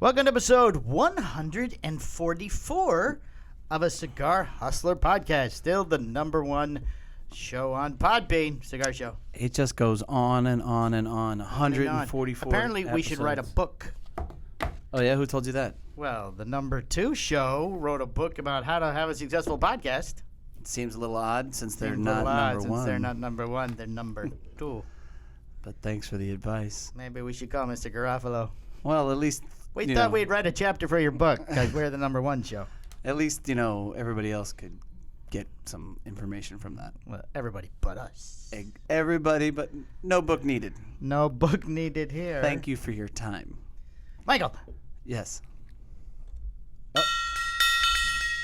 Welcome to episode 144 of a Cigar Hustler podcast. Still the number one show on Podbean, Cigar Show. It just goes on and on and on. 144 Apparently, we episodes. should write a book. Oh, yeah? Who told you that? Well, the number two show wrote a book about how to have a successful podcast. It seems a little odd since they're Seems a not little odd number since one. They're not number one. They're number two. But thanks for the advice. Maybe we should call Mr. Garofalo. Well, at least... We thought we'd write a chapter for your book because we're the number one show. At least, everybody else could get some information from that. Well, everybody but us. Everybody, but no book needed. No book needed here. Thank you for your time. Michael. Yes. Oh.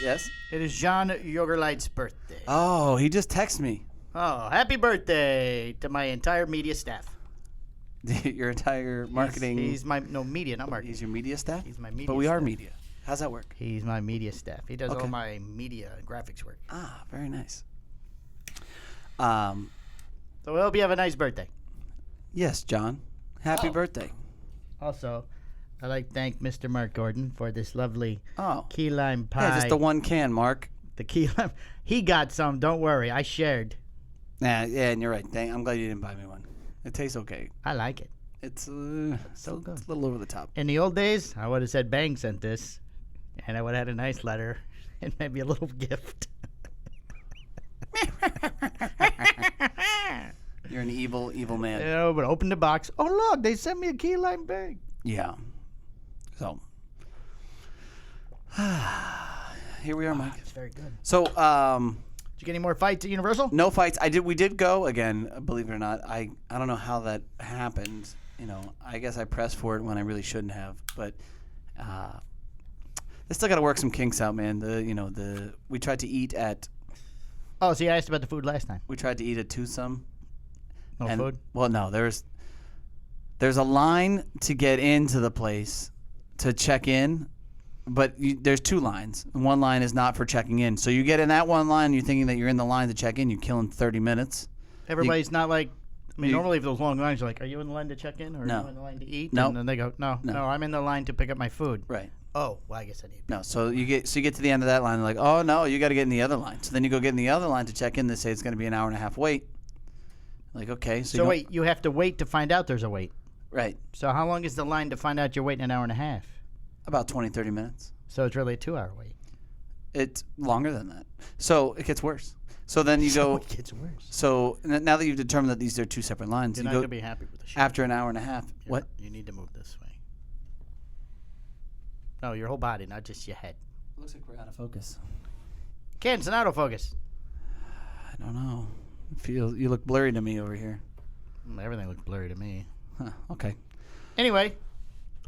Yes? It is John Yogerlight's birthday. Oh, he just texted me. Oh, happy birthday to my entire media staff. Your entire marketing... He's my... No, media, not marketing. He's your media staff? He's my media But we are staff. media. How's that work? He's my media staff. He does Okay. all my media and graphics work. Ah, very nice. So we hope you have a nice birthday. Yes, John. Happy birthday. Also, I'd like to thank Mr. Mark Gordon for this lovely Oh. key lime pie. Yeah, just the one can, Mark. The key lime. He got some. Don't worry. I shared. Yeah, and you're right. I'm glad you didn't buy me one. It tastes okay. I like it. It's so good. It's a little over the top. In the old days, I would have said Bang sent this, and I would have had a nice letter and maybe a little gift. You're an evil, evil man. But open the box. Oh, look, they sent me a key lime bag. Yeah. So, here we are, Mike. It's very good. So, Did you get any more fights at Universal? no fights. We did go again, believe it or not. I don't know how that happened. I guess I pressed for it when I really shouldn't have. But they still got to work some kinks out, man. We tried to eat at Oh, see, I asked about the food last time. Twosome. No food? Well, no. There's a line to get into the place to check in, but there's two lines. One line is not for checking in. So you get in that one line, you're thinking that you're in the line to check in. You're killing 30 minutes. Everybody's not like... normally if those long lines, you're like, are you in the line to check in or No. are you in the line to eat? No. And then they go, no, I'm in the line to pick up my food. Right. Oh, well, I guess I need... No, so you get to the end of that line, like, oh no, you got to get in the other line. So then you go get in the other line to check in. They say it's going to be an hour and a half wait. Like, okay, So wait, you have to wait to find out there's a wait. Right. So how long is the line to find out you're waiting an hour and a half? About 20, 30 minutes. So it's really a 2-hour wait. It's longer than that. So it gets worse. So then you go. It gets worse. So now that you've determined that these are two separate lines, You're you not go going to be happy with the show. after an hour and a half. What? You need to move this way. No, your whole body, not just your head. Looks like we're out of focus. Ken, it's an autofocus. I don't know. You look blurry to me over here. Everything looks blurry to me. Huh, okay. Anyway,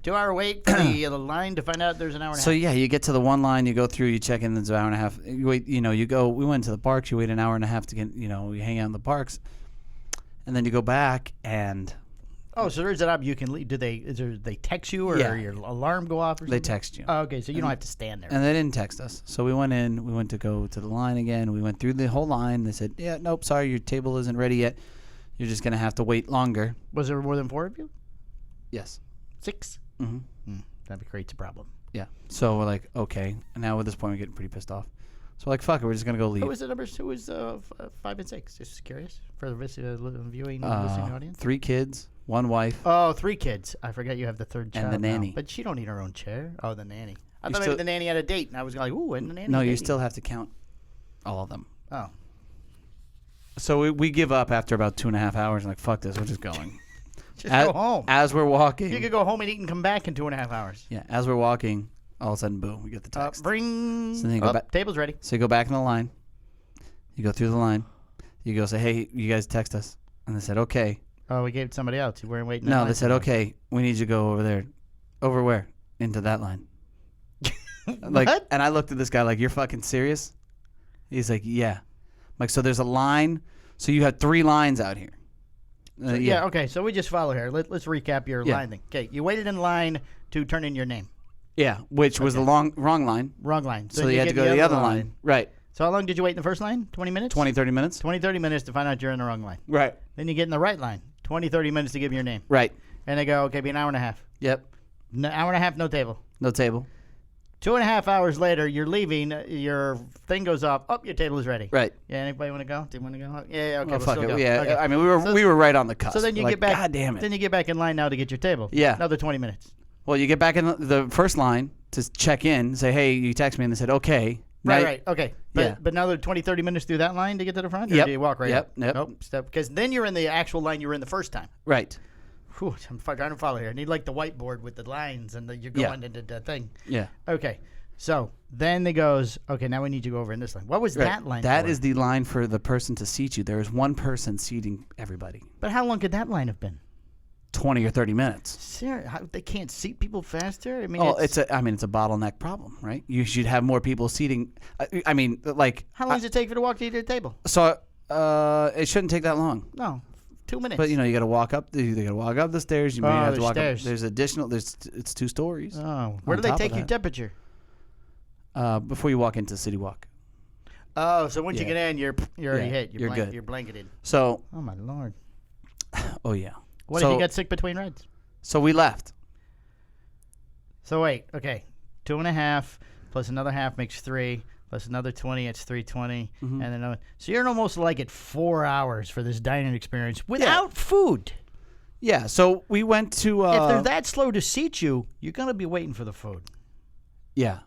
2-hour wait for the line to find out there's an hour and a half. So yeah, you get to the one line, you go through, you check in, there's an hour and a half. You wait, you go. We went to the parks. You wait an hour and a half to get, you hang out in the parks, and then you go back and. Oh, so there's an option you can leave. They text you or Yeah. your alarm go off or something? They text you. Oh, okay, so you don't have to stand there. And they didn't text us. So we went in. We went to go to the line again. We went through the whole line. They said, yeah, nope, sorry, your table isn't ready yet. You're just going to have to wait longer. Was there more than 4 of you? Yes. 6? Mm-hmm. That creates a problem. Yeah. So we're like, okay. And now at this point, we're getting pretty pissed off. So we're like, fuck it. We're just going to go leave. Who was the numbers? Who was 5 and 6? Just curious for the viewing listening audience. 3 kids, 1 wife. Oh, 3 kids. I forget you have the third child And the nanny. now. But she don't need her own chair. Oh, the nanny. I You thought still- maybe the nanny had a date, and I was like, ooh, and the nanny. No, you dating. still have to count all of them. Oh. So we give up after about 2.5 hours and like, fuck this. We're just going. Just go home. As we're walking. You could go home and eat and come back in 2.5 hours. Yeah. As we're walking, all of a sudden, boom, we get the text. Bring. So then you go back. Table's ready. So you go back in the line. You go through the line. You go say, hey, you guys text us. And they said, okay. Oh, we gave it to somebody else. You weren't waiting. in No, line they said, for okay, we need you to go over there. Over where? Into that line. Like, What? and I looked at this guy like, you're fucking serious? He's like, yeah. I'm like, so there's a line. So you have 3 lines out here. Yeah. Okay. So we just follow here. Let's recap your Yeah. line thing. Okay. You waited in line to turn in your name. Yeah, which was the wrong line. Wrong line. So you had to go to the other line. Right. So how long did you wait in the first line? 20 minutes? 20, 30 minutes. 20, 30 minutes to find out you're in the wrong line. Right. Then you get in the right line. 20, 30 minutes to give your name. Right. And they go, okay, be an hour and a half. Yep. hour and a half, no table. No table. 2.5 hours later, you're leaving. Your thing goes off. Oh, your table is ready. Right. Yeah. Anybody want to go? Do you want to go? Yeah. Okay. Oh, we'll fuck still it. go. Yeah. Okay. I mean, we were right on the cusp. So then you Like, get back. God damn it. Then you get back in line now to get your table. Yeah. Another 20 minutes. Well, you get back in the first line to check in. Say, hey, you text me, and they said, okay. Right. Okay. But Yeah. but another 20, 30 minutes through that line to get to the front. Or Yep. do you walk right? Yep. up? Yep. Nope. Step. Because then you're in the actual line you were in the first time. Right. Whew, I'm trying to follow here. I need like the whiteboard with the lines and you're going into the thing. Yeah. Okay. So then it goes, okay, now we need to go over in this line. What was that line That for? is the line for the person to seat you. There is one person seating everybody. But how long could that line have been? 20 or 30 minutes. They can't seat people faster? I mean, Oh, it's a bottleneck problem, right? You should have more people seating. I mean, like. How long does it take for to walk to your table? So it shouldn't take that long. No, 2 minutes. But you got to walk up. You got to walk up the stairs. You may have to walk stairs. up. There's additional. It's 2 stories. Oh, where do they take your temperature? Before you walk into City Walk. Oh, so once you get in, you're already hit. You're good. You're blanketed. So. Oh my lord. Oh yeah. What if you got sick between rides? So we left. So wait, okay, 2.5 plus another half makes 3 plus another 20. It's 320, and then another. So you're almost like at 4 hours for this dining experience without food. Yeah. So we went to. If they're that slow to seat you, you're gonna be waiting for the food. Yeah.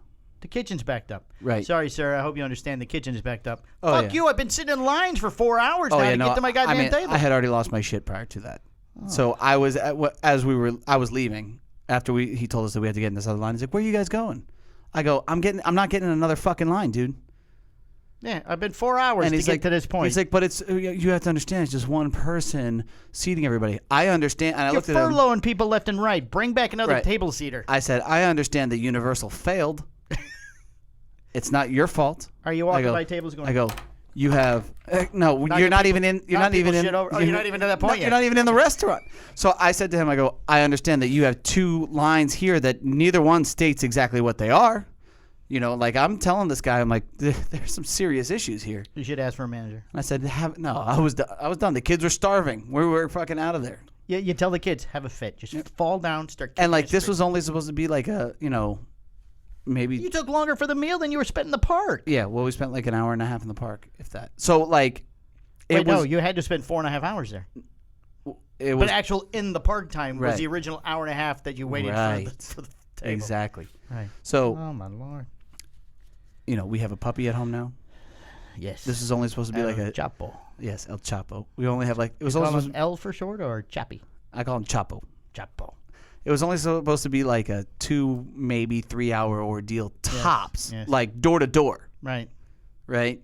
The kitchen's backed up. Right. Sorry, sir. I hope you understand the kitchen is backed up. Oh, Fuck yeah. you. I've been sitting in lines for 4 hours now to get to my goddamn table. I had already lost my shit prior to that. So I was I was leaving after he told us that we had to get in this other line. He's like, "Where are you guys going?" I go, "I'm not getting in another fucking line, dude." Yeah, I've been 4 hours to get to this point. He's like, "But you have to understand, it's just one person seating everybody." I understand, and I You're looked at him. furloughing people left and right. Bring back another table seater. I said, "I understand that Universal failed. It's not your fault." Are you walking by tables going? I go, "You have no. You're not even in. You're not even in. You're not even to that point yet. You're not even in the restaurant." So I said to him, "I go, I understand that you have 2 lines here that neither one states exactly what they are. Like I'm telling this guy, I'm like, there's some serious issues here." You should ask for a manager. And I said, "No, I was done. The kids were starving. We were fucking out of there." Yeah, you tell the kids, have a fit. Just fall down, start kicking And like the this street. was only supposed to be like a maybe. You took longer for the meal than you were spent in the park. Yeah, well, we spent like an hour and a half in the park, if that. So like, No, you had to spend 4.5 hours there. It was But actual in the park time was Right. the original hour and a half that you waited for the table. exactly. Right. So Oh my lord. we have a puppy at home now. Yes. This is only supposed to be like a Chapo. yes, El Chapo. We only have like it was Call only him supposed, L for short or Chappy? I call him Chapo. Chapo. It was only supposed to be like a 2 maybe 3 hour ordeal tops, yes. like door to door, Right. right?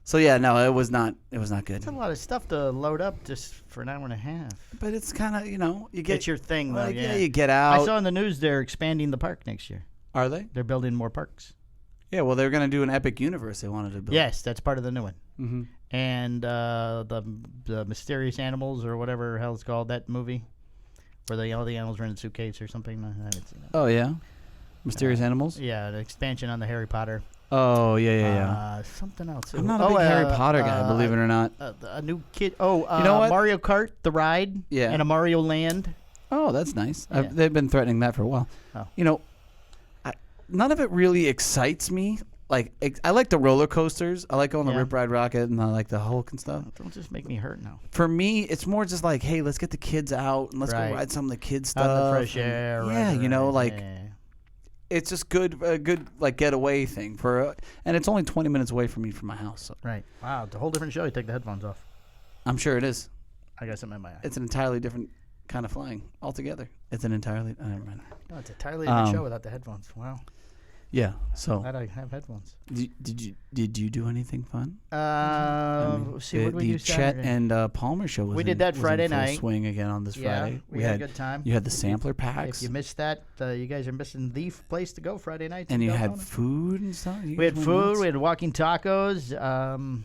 So yeah, no, it was not good. That's a lot of stuff to load up just for an hour and a half. But it's kind of you get It's your thing, though. like, Yeah. you get out. I saw in the news they're expanding the park next year. Are they? They're building more parks. Yeah, well, they're gonna do an epic universe. They wanted to build. Yes, that's part of the new one. Mm-hmm. And the mysterious animals or whatever the hell it's called, that movie where all the animals are in a suitcase or something. I haven't seen that. Oh yeah, mysterious animals. Yeah, the expansion on the Harry Potter. Oh yeah. Something else. I'm not a big Harry Potter guy, believe it or not. A new kid. Oh, you know what? Mario Kart, the ride. Yeah. And a Mario Land. Oh, that's nice. Yeah. They've been threatening that for a while. Oh. None of it really excites me. Like I like the roller coasters. I like going the Yeah. Rip Ride Rocket and I like the Hulk and stuff. Don't just make me hurt now. For me, it's more just like, hey, let's get the kids out and let's Right. go ride some of the kids stuff. Out in the fresh air. Yeah, right. it's just a good like getaway thing and it's only 20 minutes away from me from my house. So Right. Wow, it's a whole different show. You take the headphones off. I'm sure it is. I got something in my eye. It's an entirely different kind of flying altogether. It's an entirely. Never mind. No, it's a entirely different show without the headphones. Wow. Yeah. So Glad I have headphones. did you do anything fun? See what we do the Chet Saturday. and Palmer show. We did that was Friday in full night. Swing again on this Yeah, Friday. we had a good time. You had the sampler packs. If you missed that, you guys are missing the place to go Friday night. and you had food and stuff. We had food. We had walking tacos.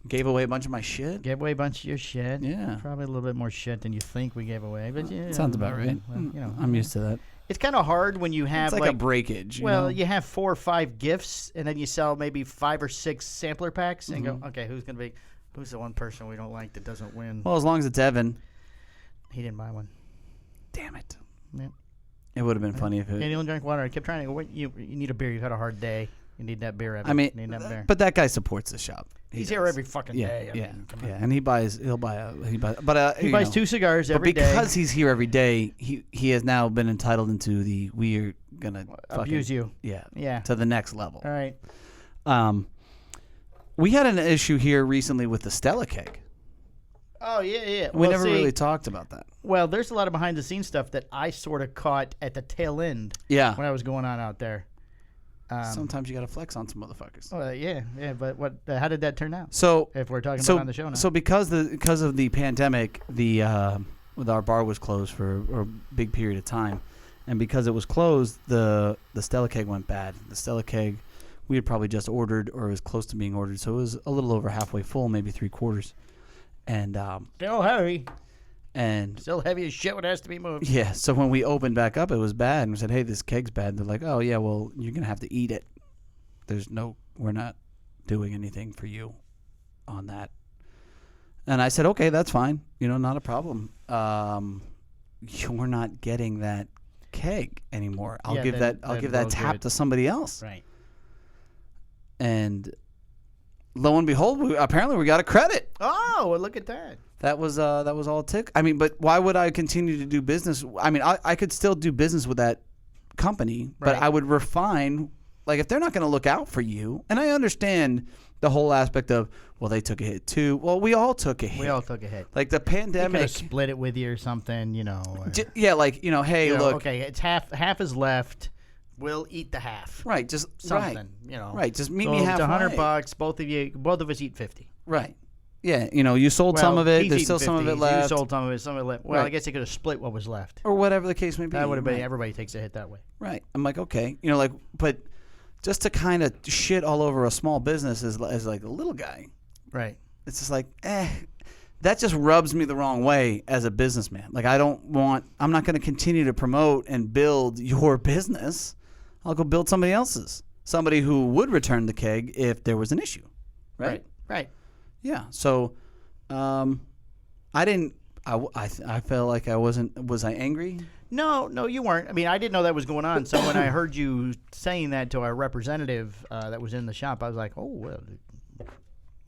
Gave away a bunch of my shit. Gave away a bunch of your shit. Yeah. Probably a little bit more shit than you think we gave away. But yeah, Sounds about right. Well, I'm used to that. It's kind of hard when you have It's like a breakage. you have 4 or 5 gifts, and then you sell maybe 5 or 6 sampler packs, and go, okay, who's the one person we don't like that doesn't win? Well, as long as it's Evan. He didn't buy one. Damn it. Yeah. It would have been funny if it. And you don't drink water. I kept trying to. You need a beer. You've had a hard day. You need that beer. I mean, you need that beer. but that guy supports the shop. He's here every fucking day. Yeah, and he buys. He buys 2 cigars every day. But because he's here every day, he has now been entitled into the we are gonna abuse you. Yeah. To the next level. All right. We had an issue here recently with the Stella keg. Oh yeah. We never really talked about that. Well, there's a lot of behind the scenes stuff that I sort of caught at the tail end. Yeah. When I was going on out there. Sometimes you got to flex on some motherfuckers. Yeah. But what? How did that turn out? So if we're talking about on the show now. So because of the pandemic, our bar was closed for a big period of time, and because it was closed, the Stella keg went bad. The Stella keg, we had probably just ordered or was close to being ordered, so it was a little over halfway full, maybe 3/4. And still heavy. And still heavy as shit when it has to be moved. Yeah, so when we opened back up, it was bad, and we said, "Hey, this keg's bad." They're like, "Oh yeah, well, you're gonna have to eat it. We're not doing anything for you on that." And I said, "Okay, that's fine. Not a problem. You're not getting that keg anymore. I'll give that tap to somebody else." Right. And lo and behold, apparently we got a credit. Oh, well, look at that. That was all it took. I mean, but why would I continue to do business? I mean, I could still do business with that company, but I would refine. Like, if they're not going to look out for you, and I understand the whole aspect of, well, they took a hit too. Well, we all took a hit. We all took a hit. Like the pandemic. They could have split it with you or something, Or, yeah, like, hey, look. Okay, it's half is left. We'll eat the half. Right, just something, Right, just meet me halfway. It's $100. Both of us eat 50. Right. Yeah, you sold some of it. There's still 50. Some of it left. You sold some of it left. Well, I guess they could have split what was left. Or whatever the case may be. That would have been, everybody takes a hit that way. Right. I'm like, okay. But just to kind of shit all over a small business as like a little guy. Right. It's just like, that just rubs me the wrong way as a businessman. Like, I'm not going to continue to promote and build your business. I'll go build somebody else's. Somebody who would return the keg if there was an issue. Right. Yeah. So, I didn't. I felt like I wasn't. Was I angry? No, you weren't. I mean, I didn't know that was going on. So when I heard you saying that to our representative that was in the shop, I was like, oh, well,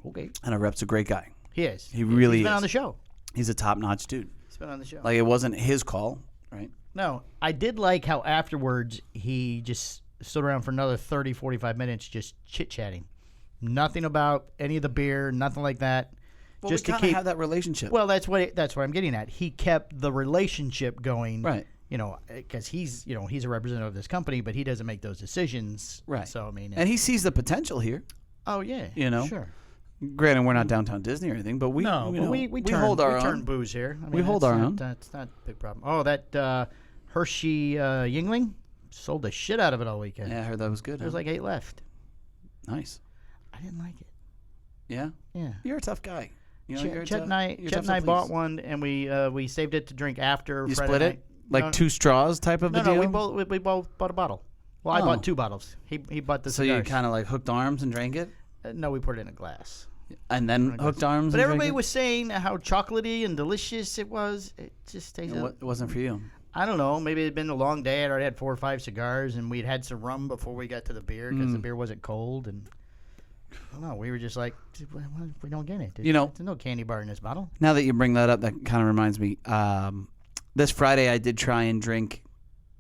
okay. And our rep's a great guy. He is. He really is. He's been on the show. He's a top-notch dude. He's been on the show. Like, it wasn't his call, right? No, I did like how afterwards he just stood around for another 30, 45 minutes just chit-chatting. Nothing about any of the beer, nothing like that. Well, just we to keep have that relationship. Well, that's what I'm getting at. He kept the relationship going, right? Because he's a representative of this company, but he doesn't make those decisions, right? So I mean, and he sees the potential here. Oh yeah, sure. Granted, we're not downtown Disney or anything, but we hold our own. We turn booze here. I mean, we hold our own. That's not a big problem. Oh, that Hershey Yingling sold the shit out of it all weekend. Yeah, I heard that was good. There's like 8 left. Nice. I didn't like it. Yeah. Yeah. You're a tough guy. Chet and I bought one, and we saved it to drink after. You Friday split night. it like 2 straws type of a deal. No, we both bought a bottle. Well, I bought 2 bottles. He bought the. So cigars. you kind of like hooked arms and drank it. No, we put it in a glass. And then hooked arms. But and everybody drank was saying how chocolatey and delicious it was. It just tasted. It wasn't for you. I don't know. Maybe it'd been a long day. I'd already had 4 or 5 cigars, and we'd had some rum before we got to the beer because the beer wasn't cold. And I don't know. We were just like, we don't get it. There's no candy bar in this bottle. Now that you bring that up, that kind of reminds me. This Friday, I did try and drink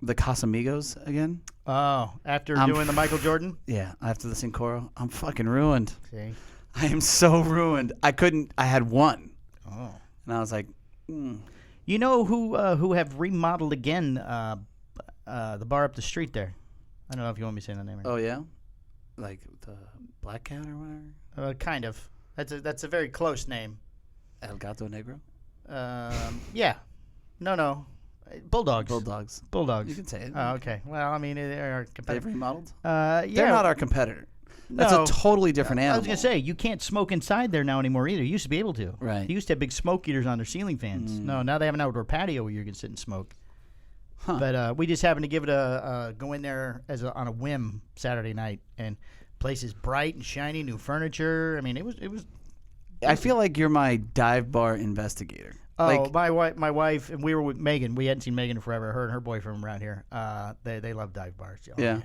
the Casamigos again. Oh, after doing the Michael Jordan? Yeah, after the Cincoro. I'm fucking ruined. See? I am so ruined. I had one. Oh. And I was like, You know who have remodeled again the bar up the street there? I don't know if you want me to say the name or not. Oh, yeah? Like the Black Cat or whatever? Kind of. That's a very close name. El Gato Negro? Yeah. No. Bulldogs. Bulldogs. You can say it. Oh, okay. Well, I mean, they're our competitor. They've remodeled? Yeah. They're not our competitor. That's a totally different animal. I was going to say, you can't smoke inside there now anymore either. You used to be able to. Right. You used to have big smoke eaters on their ceiling fans. No, now they have an outdoor patio where you can sit and smoke. Huh. But we just happened to give it go in there on a whim Saturday night, and place is bright and shiny, new furniture. I mean, it was. I feel like you're my dive bar investigator. Oh, my wife, and we were with Megan. We hadn't seen Megan in forever. Her and her boyfriend around here. They love dive bars. Oh, Yeah.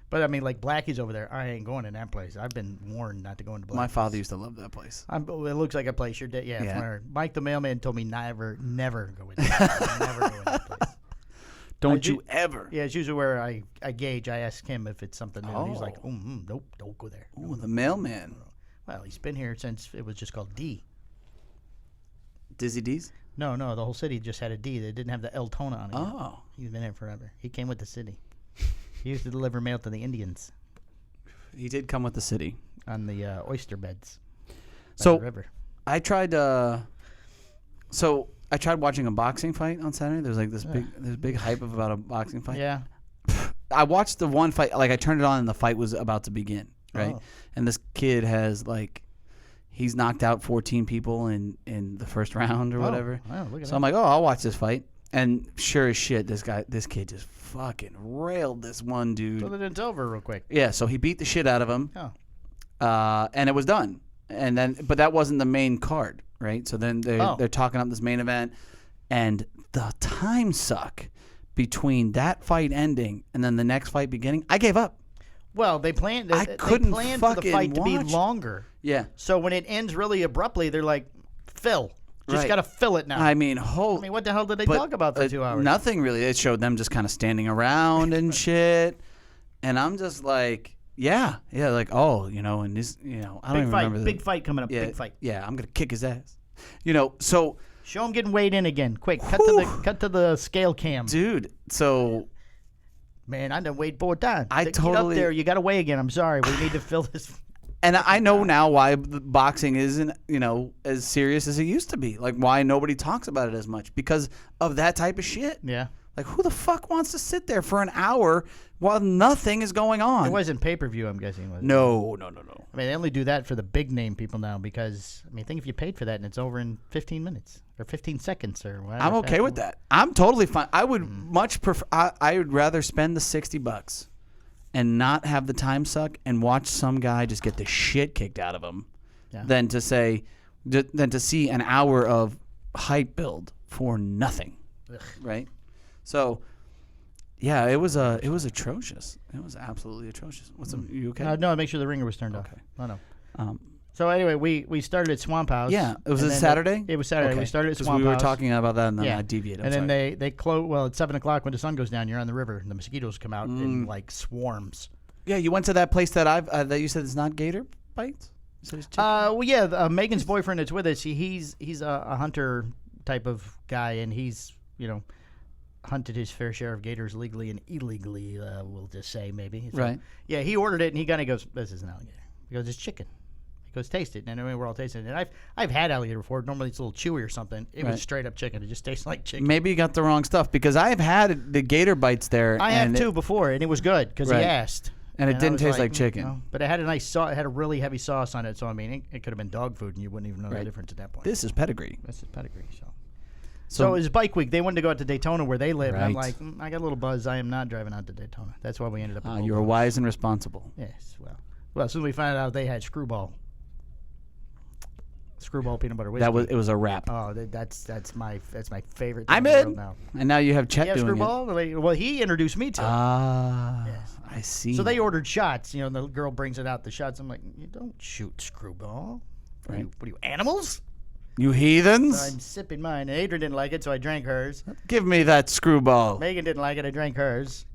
But I mean, like Blackie's over there. I ain't going in that place. I've been warned not to go into Blackie's. My father used to love that place. It looks like a place you're dead. Yeah. Yeah. Mike the mailman told me never go in there. Never go in that place. Don't you ever? Yeah, it's usually where I gauge. I ask him if it's something new. And he's like, Oh. nope, don't go there. Ooh, the mailman. Well, he's been here since it was just called D. Dizzy D's? No, the whole city just had a D. They didn't have the L tone on it. Oh. He's been here forever. He came with the city. He used to deliver mail to the Indians He did come with the city. on the oyster beds by So the river. I tried. I tried watching a boxing fight on Saturday. There's like this big hype about a boxing fight. Yeah. I watched the one fight. Like I turned it on and the fight was about to begin. Right. Oh. And this kid has he's knocked out 14 people in the first round or whatever. Wow, look at So that. I'm like, oh, I'll watch this fight. And sure as shit, this kid just fucking railed this one dude. So then it's over real quick. Yeah, so he beat the shit out of him. Oh. And it was done. And then, but that wasn't the main card, right? So then they're talking up this main event, and the time suck between that fight ending and then the next fight beginning. I gave up. Well, they planned. I couldn't for the fucking fight to be watch. longer. Yeah, So when it ends really abruptly, they're like, fill. Just Right. got to fill it now. I mean, what the hell did they talk about for 2 hours? Nothing really. It showed them just kind of standing around and shit, and I'm just like, yeah, like, oh, and this, I don't Big even fight. remember. Big fight coming up. Yeah, Big fight. Yeah, I'm gonna kick his ass. So. Show him getting weighed in again. Quick, cut to the scale cam. Dude, so Man, I done weighed 4 times. Get totally- up there. You got to weigh again. I'm sorry. We need to fill this. and I know now why boxing isn't, as serious as it used to be. Like why nobody talks about it as much because of that type of shit. Yeah. Like who the fuck wants to sit there for an hour while nothing is going on? It wasn't pay-per-view, I'm guessing. Was it? No. I mean, they only do that for the big name people now because, I mean, think if you paid for that and it's over in 15 minutes or 15 seconds or whatever. I'm okay with that. I'm totally fine. I would much prefer. I would rather spend the $60 and not have the time suck and watch some guy just get the shit kicked out of him than to see an hour of hype build for nothing. Ugh. Right. So, yeah, it was atrocious. It was absolutely atrocious. You okay? No, make sure the ringer was turned off. Okay. No. Um, So anyway, we started at Swamp House. yeah, it was and a then Saturday. It was Saturday. Okay. We started at 'Cause Swamp we were House. talking about that, and then Yeah. I deviated. And then they close. Well, at 7:00 when the sun goes down, you're on the river, and the mosquitoes come out in like swarms. Yeah, you went to that place that that you said it's not gator bites. You said it's chicken? Well, yeah, Megan's boyfriend that's with us. He's a hunter type of guy, and he's hunted his fair share of gators legally and illegally. We'll just say maybe. So, Right. Yeah, he ordered it, and he kind of goes, "This is an alligator." He goes, "It's chicken." He goes, "Taste it." And anyway, we're all tasting it. And I've had alligator before. Normally it's a little chewy or something. It Right. was straight up chicken. It just tastes like chicken. Maybe you got the wrong stuff because I've had the gator bites there. I have too before, and it was good because Right. he asked. And it I didn't was taste like chicken. no. But it had a nice sauce. It had a really heavy sauce on it. So I mean, it could have been dog food, and you wouldn't even know the Right. difference at that point. This is pedigree. This is pedigree. So it was bike week. They wanted to go out to Daytona where they live. And I'm Right. like, I got a little buzz. I am not driving out to Daytona. That's why we ended up. At You were Bulldogs. wise and responsible. Yes. Well, as soon as we found out they had Screwball peanut butter whiskey. It was a wrap. Oh, that's my favorite. I'm thing in the in. world now. And now you have Chet Yeah, doing Screwball. Well, he introduced me to it. Yes. I see. So they ordered shots. And the girl brings it out, the shots. I'm like, you don't shoot Screwball. Right. What are you, animals? You heathens. So I'm sipping mine. And Adrian didn't like it, so I drank hers. Give me that screwball. Megan didn't like it. I drank hers.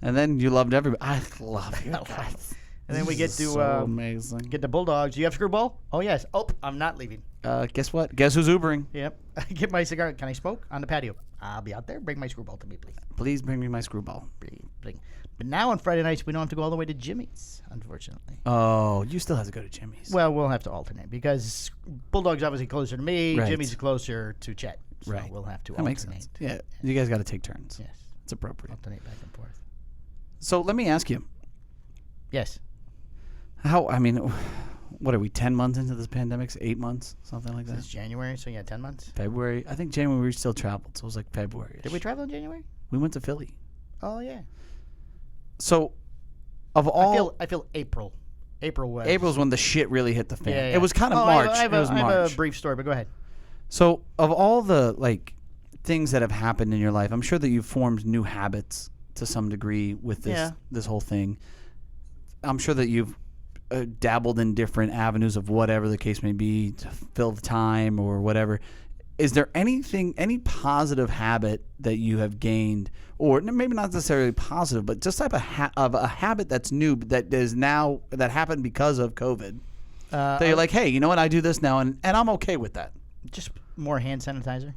And then you loved everybody. I love you guys. And then we get to so amazing. get the Bulldogs. You have Screwball? Oh, yes. Oh, I'm not leaving. Guess what? Guess who's Ubering? Yep. I get my cigar. Can I smoke? On the patio. I'll be out there. Bring my Screwball to me, please. Please bring me my screwball. Bring. But now on Friday nights, we don't have to go all the way to Jimmy's, unfortunately. Oh, you still have to go to Jimmy's. Well, we'll have to alternate because Bulldog's obviously closer to me. Right. Jimmy's closer to Chet. So Right. we'll have to that alternate. makes sense. Yeah, you guys got to take turns. Yes. It's appropriate. Alternate back and forth. So let me ask you. Yes. What are we, 10 months into this pandemic? 8 months? Something like that? Since January, so yeah, 10 months. February? I think January we still traveled, so it was like February. Did we travel in January? We went to Philly. Oh, yeah. So, of all... I feel April. April was. April's when the shit really hit the fan. Yeah, yeah. It was kind of Oh, March. I have it was I have March. a brief story, but go ahead. So, of all the things that have happened in your life, I'm sure that you've formed new habits to some degree with this whole thing. I'm sure that you've dabbled in different avenues of whatever the case may be to fill the time or whatever. Is there any positive habit that you have gained, or maybe not necessarily positive, but just type of a habit that's new that happened because of COVID? That you're like, hey, you know what? I do this now, and I'm okay with that. Just more hand sanitizer.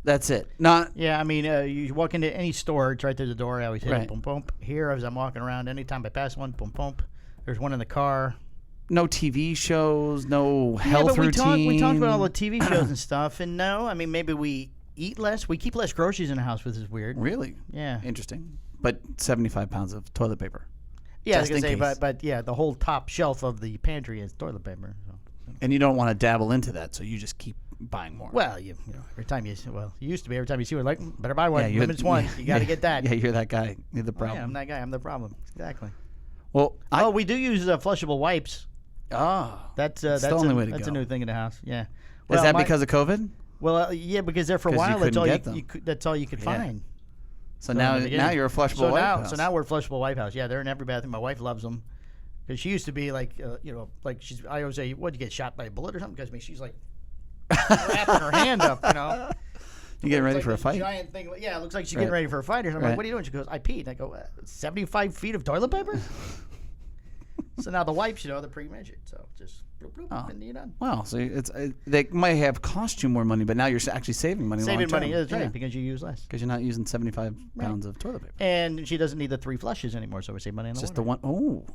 That's it. Not. Yeah, I mean, you walk into any store, it's right through the door. I always hit it, boom, boom. Here, as I'm walking around, anytime I pass one, boom, boom. There's one in the car. No TV shows, no health routine. We talked about all the TV shows and stuff, and no, I mean, maybe we eat less. We keep less groceries in the house, which is weird. Really? Yeah. Interesting. But 75 pounds of toilet paper. Yeah, I was going to say, but yeah, the whole top shelf of the pantry is toilet paper. So. And you don't want to dabble into that, so you just keep buying more. Well, you know, every time you used to be, every time you see one, like, better buy one. Limits one. You got to get that. Yeah, you're that guy. You're the problem. Yeah, I'm that guy. I'm the problem. Exactly. Well, we do use flushable wipes. That's the only way to go. That's a new thing in the house. Yeah. Is that because of COVID? Well, yeah, because there for a while that's all you could find. So now you're a flushable wipe house. So now we're a flushable wipe house. Yeah, they're in every bathroom. My wife loves them because she used to be like, I always say, "What, you get shot by a bullet or something?" Because she's like wrapping her hand up, you know. You getting ready for a fight? Giant thing. Yeah, it looks like she's getting ready for a fight or something. I'm like, what are you doing? She goes, I peed. And I go, 75 feet of toilet paper? So now the wipes, they're pre-measured. So just bloop, bloop, and you're done. Wow. So they might have cost you more money, but now you're actually saving money. Saving money, that's right, because you use less. Because you're not using 75 pounds of toilet paper. And she doesn't need the 3 flushes anymore, so we save money on the just the one. Oh,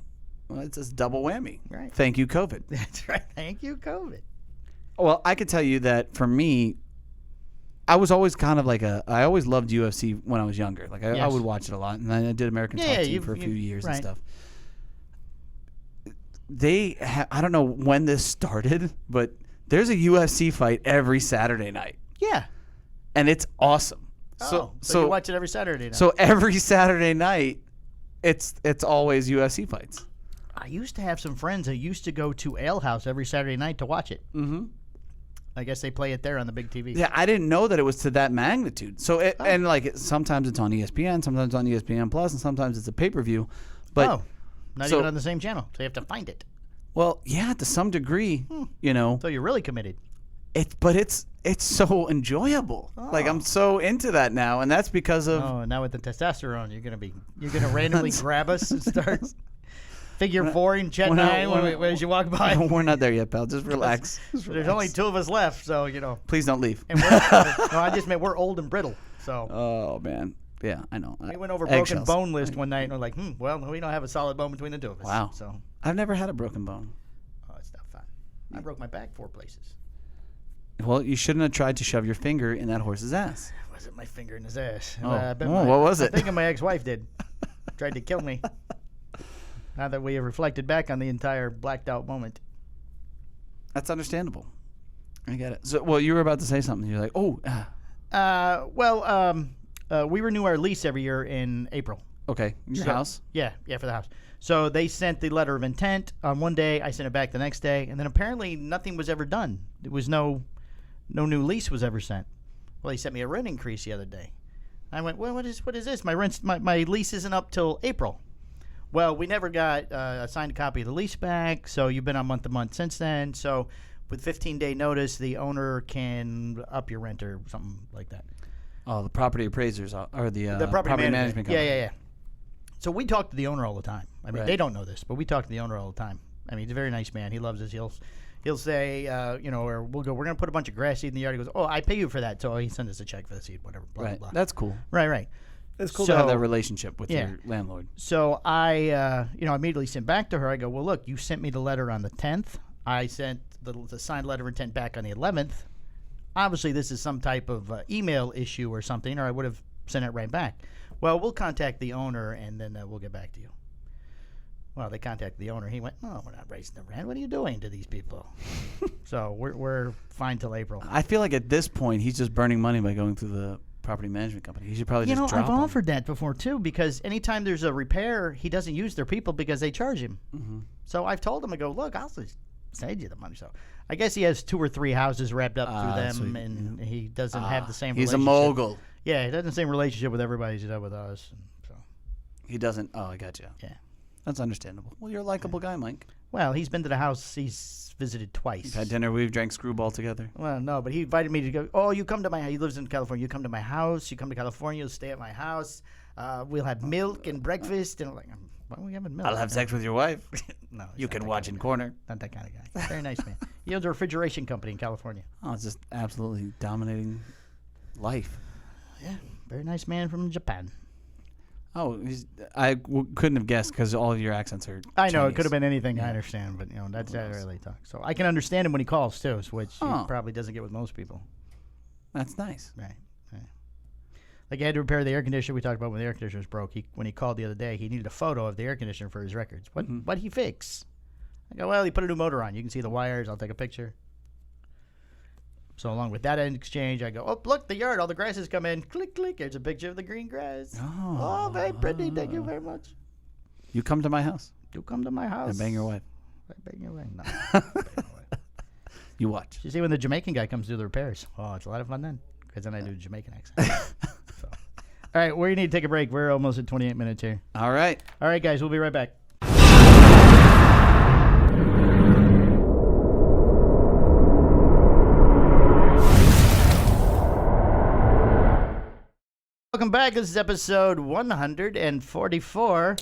well, it's a double whammy. Right. Thank you, COVID. That's right. Thank you, COVID. Well, I could tell you that for me, I was always kind of I always loved UFC when I was younger. I would watch it a lot, and then I did American Top Team for a few years and stuff. I don't know when this started, but there's a UFC fight every Saturday night. Yeah. And it's awesome. So you watch it every Saturday night. So every Saturday night, it's always UFC fights. I used to have some friends that used to go to Ale House every Saturday night to watch it. Mm-hmm. I guess they play it there on the big TV. Yeah, I didn't know that it was to that magnitude. So sometimes it's on ESPN, sometimes it's on ESPN Plus, and sometimes it's a pay-per-view. But not even on the same channel, so you have to find it. Well, yeah, to some degree, you know. So you're really committed. But it's so enjoyable. I'm so into that now, and that's because of. Oh, now with the testosterone, you're gonna randomly grab us and start figure 4 and Chet 9 as you walk by. We're not there yet, pal. Just relax. There's only 2 of us left, so you know. Please don't leave. And I just meant we're old and brittle. So. Oh man. Yeah, I know. We went over broken bone list one night, and we're like, well, we don't have a solid bone between the 2 of us. Wow. So I've never had a broken bone. Oh, it's not fun. I broke my back 4 places. Well, you shouldn't have tried to shove your finger in that horse's ass. It wasn't my finger in his ass. What was it? I think my ex-wife did. Tried to kill me. Now that we have reflected back on the entire blacked out moment. That's understandable. I get it. So, well, you were about to say something. You're like, we renew our lease every year in April. Okay. Your house? Yeah, for the house. So they sent the letter of intent on one day. I sent it back the next day, and then apparently nothing was ever done. There was no new lease was ever sent. Well, they sent me a rent increase the other day. I went, well, what is this? My lease isn't up till April. Well, we never got a signed copy of the lease back, so you've been on month to month since then. So with 15-day notice, the owner can up your rent or something like that. Oh, the property appraisers or the property management company. Yeah. So we talk to the owner all the time. I mean, they don't know this, but we talk to the owner all the time. I mean, he's a very nice man. He loves us. He'll say, or we'll go, we're going to put a bunch of grass seed in the yard. He goes, I pay you for that. So he sends us a check for the seed, whatever, blah, blah, blah. That's cool. Right. It's cool to have that relationship with your landlord. So I immediately sent back to her. I go, well, look, you sent me the letter on the 10th. I sent the signed letter of intent back on the 11th. Obviously, this is some type of email issue or something, or I would have sent it right back. Well, we'll contact the owner, and then we'll get back to you. Well, they contacted the owner. He went, we're not raising the rent. What are you doing to these people? So we're fine till April. I feel like at this point, he's just burning money by going through the property management company. He should probably just drop I've offered that before, too, because anytime there's a repair, he doesn't use their people because they charge him. Mm-hmm. So I've told him, I go, look, I'll send you the money. So I guess he has 2 or 3 houses wrapped up through them, so and he doesn't have the same He's a relationship. mogul. Yeah, he doesn't have the same relationship with everybody he's done with us. And so. He doesn't. Oh, I got you. Yeah. That's understandable. Well, you're a likable guy, Mike. Well, he's been to the house. He's visited twice. We've had dinner. We've drank Screwball together. Well, no, but he invited me to go. Oh, you come to my house. He lives in California. You come to my house. You come to California. You'll stay at my house. We'll have milk and breakfast. And I'm like, why are we having milk? I'll have sex with your wife. No, he's You not can that watch kind in of corner. guy. Not that kind of guy. Very nice man. He owns a refrigeration company in California. Oh, it's just absolutely dominating life. Yeah, very nice man from Japan. Oh, couldn't have guessed because all of your accents are I know Chinese. it could have been anything. I understand, but that's how I really talk. So I can understand him when he calls too, which he probably doesn't get with most people. That's nice. Right. Like I had to repair the air conditioner. We talked about when the air conditioner was broke. When he called the other day, he needed a photo of the air conditioner for his records. What he fix? I go, well, he put a new motor on. You can see the wires. I'll take a picture. So along with that exchange, I go, oh, look, the yard. All the grasses come in. Click, click. There's a picture of the green grass. Oh, very pretty. Thank you very much. You come to my house. You come to my house. And bang your wife. I bang your wife. No. Bang your wife. You watch. You see when the Jamaican guy comes to do the repairs. Oh, it's a lot of fun then. Because then I do a Jamaican accent. So. All right, we need to take a break. We're almost at 28 minutes here. All right. All right, guys, we'll be right back. Welcome back. This is episode 144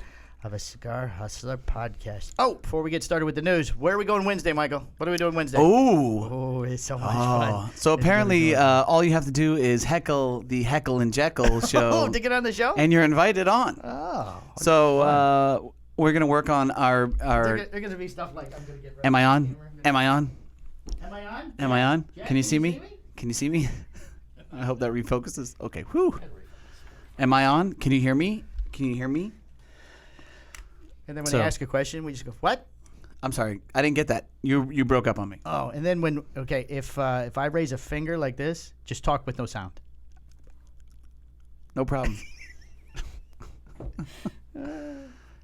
of a Cigar Hustler podcast. Oh, before we get started with the news, where are we going Wednesday, Michael? What are we doing Wednesday? Oh, it's so much fun. So apparently, all you have to do is heckle the Heckle and Jeckle show. To get on the show? And you're invited on. Oh. So we're going to work on our There's going to be stuff like, I'm going to get ready. Am I on? Am I on? Am I on? Am I on? Yeah, Can you see me? Can you see me? I hope that refocuses. Okay. Whew. Am I on? Can you hear me? Can you hear me? And then when they ask a question, we just go, what? I'm sorry. I didn't get that. You broke up on me. Oh, and then if I raise a finger like this, just talk with no sound. No problem.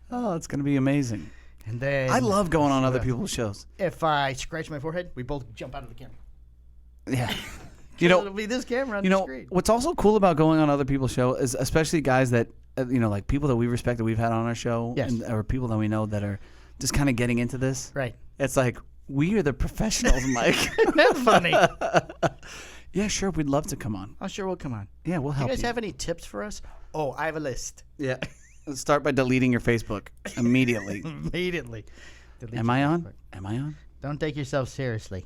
Oh, it's going to be amazing. And then I love going on other people's shows. If I scratch my forehead, we both jump out of the camera. Yeah. It'll be this camera on the screen. What's also cool about going on other people's show is especially guys that, like people that we respect that we've had on our show, yes. or people that we know that are just kind of getting into this. Right. It's like, we are the professionals, Mike. Isn't that funny? Yeah, sure. We'd love to come on. Oh, sure, we'll come on. Yeah, we'll help you. Guys have any tips for us? Oh, I have a list. Yeah. Start by deleting your Facebook immediately. Immediately. Am I on? Am I on? Don't take yourself seriously.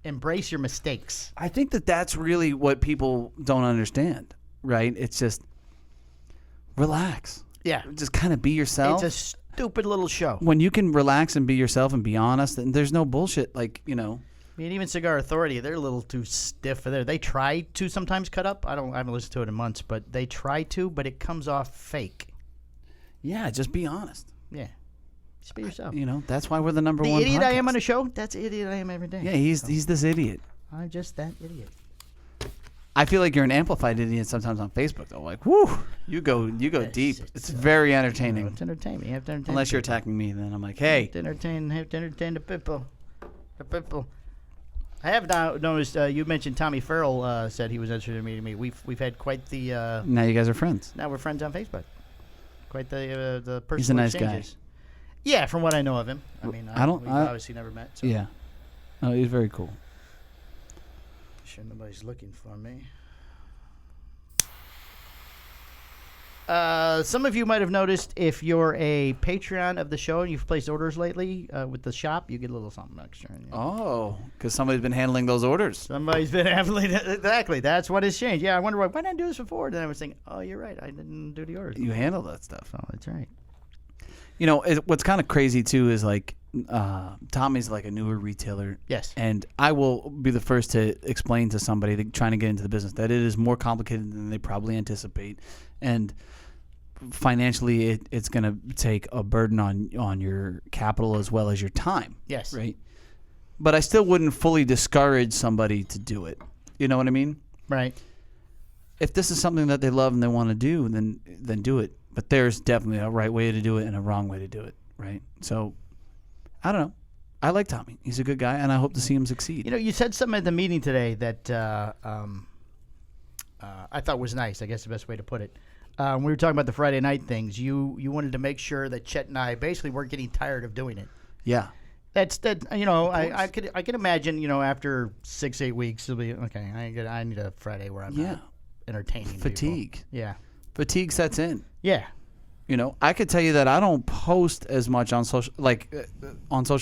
Embrace your mistakes. I think that's really what people don't understand, right? It's just relax. Yeah. Just kind of be yourself. It's a stupid little show. When you can relax and be yourself and be honest, and there's no bullshit, I mean, even Cigar Authority, they're a little too stiff for there. They try to sometimes cut up. I haven't listened to it in months, but they try to, but it comes off fake. Yeah, just be honest. Yeah. Just be yourself. That's why we're the number one The idiot podcast. I am on a show, that's the idiot I am every day. Yeah, he's this idiot. I'm just that idiot. I feel like you're an amplified idiot sometimes on Facebook, though. Like, whoo, you go deep. It's very entertaining. It's entertainment. You have to entertain. Unless you're attacking me, then I'm like, hey. Have to entertain the people. The people. I have now noticed you mentioned Tommy Farrell said he was interested in meeting me. We've had quite the. Now you guys are friends. Now we're friends on Facebook. Quite the personal He's a nice exchanges. guy. Yeah, from what I know of him. I mean, we've obviously never met. So. Yeah. Oh, he's very cool. Sure, nobody's looking for me. Some of you might have noticed if you're a Patreon of the show and you've placed orders lately with the shop, you get a little something extra. Oh, because somebody's been handling those orders. Somebody's been handling it. Exactly. That's what has changed. Yeah, I wonder why didn't I do this before? Then I was thinking, oh, you're right. I didn't do the orders. You handle that stuff. Oh, that's right. What's kind of crazy, too, is like Tommy's like a newer retailer. Yes. And I will be the first to explain to somebody trying to get into the business that it is more complicated than they probably anticipate. And financially, it's going to take a burden on your capital as well as your time. Yes. Right? But I still wouldn't fully discourage somebody to do it. You know what I mean? Right. If this is something that they love and they want to do, then do it. But there's definitely a right way to do it and a wrong way to do it, right? So, I don't know. I like Tommy. He's a good guy, and I hope to see him succeed. You know, you said something at the meeting today that I thought was nice. I guess the best way to put it. We were talking about the Friday night things. You wanted to make sure that Chet and I basically weren't getting tired of doing it. Yeah. That's that. You know, I could imagine. You know, after 6-8 weeks, it'll be okay. I need a Friday where I'm not entertaining fatigue. people. Yeah. Fatigue sets in. Yeah. You know, I could tell you that I don't post as much on social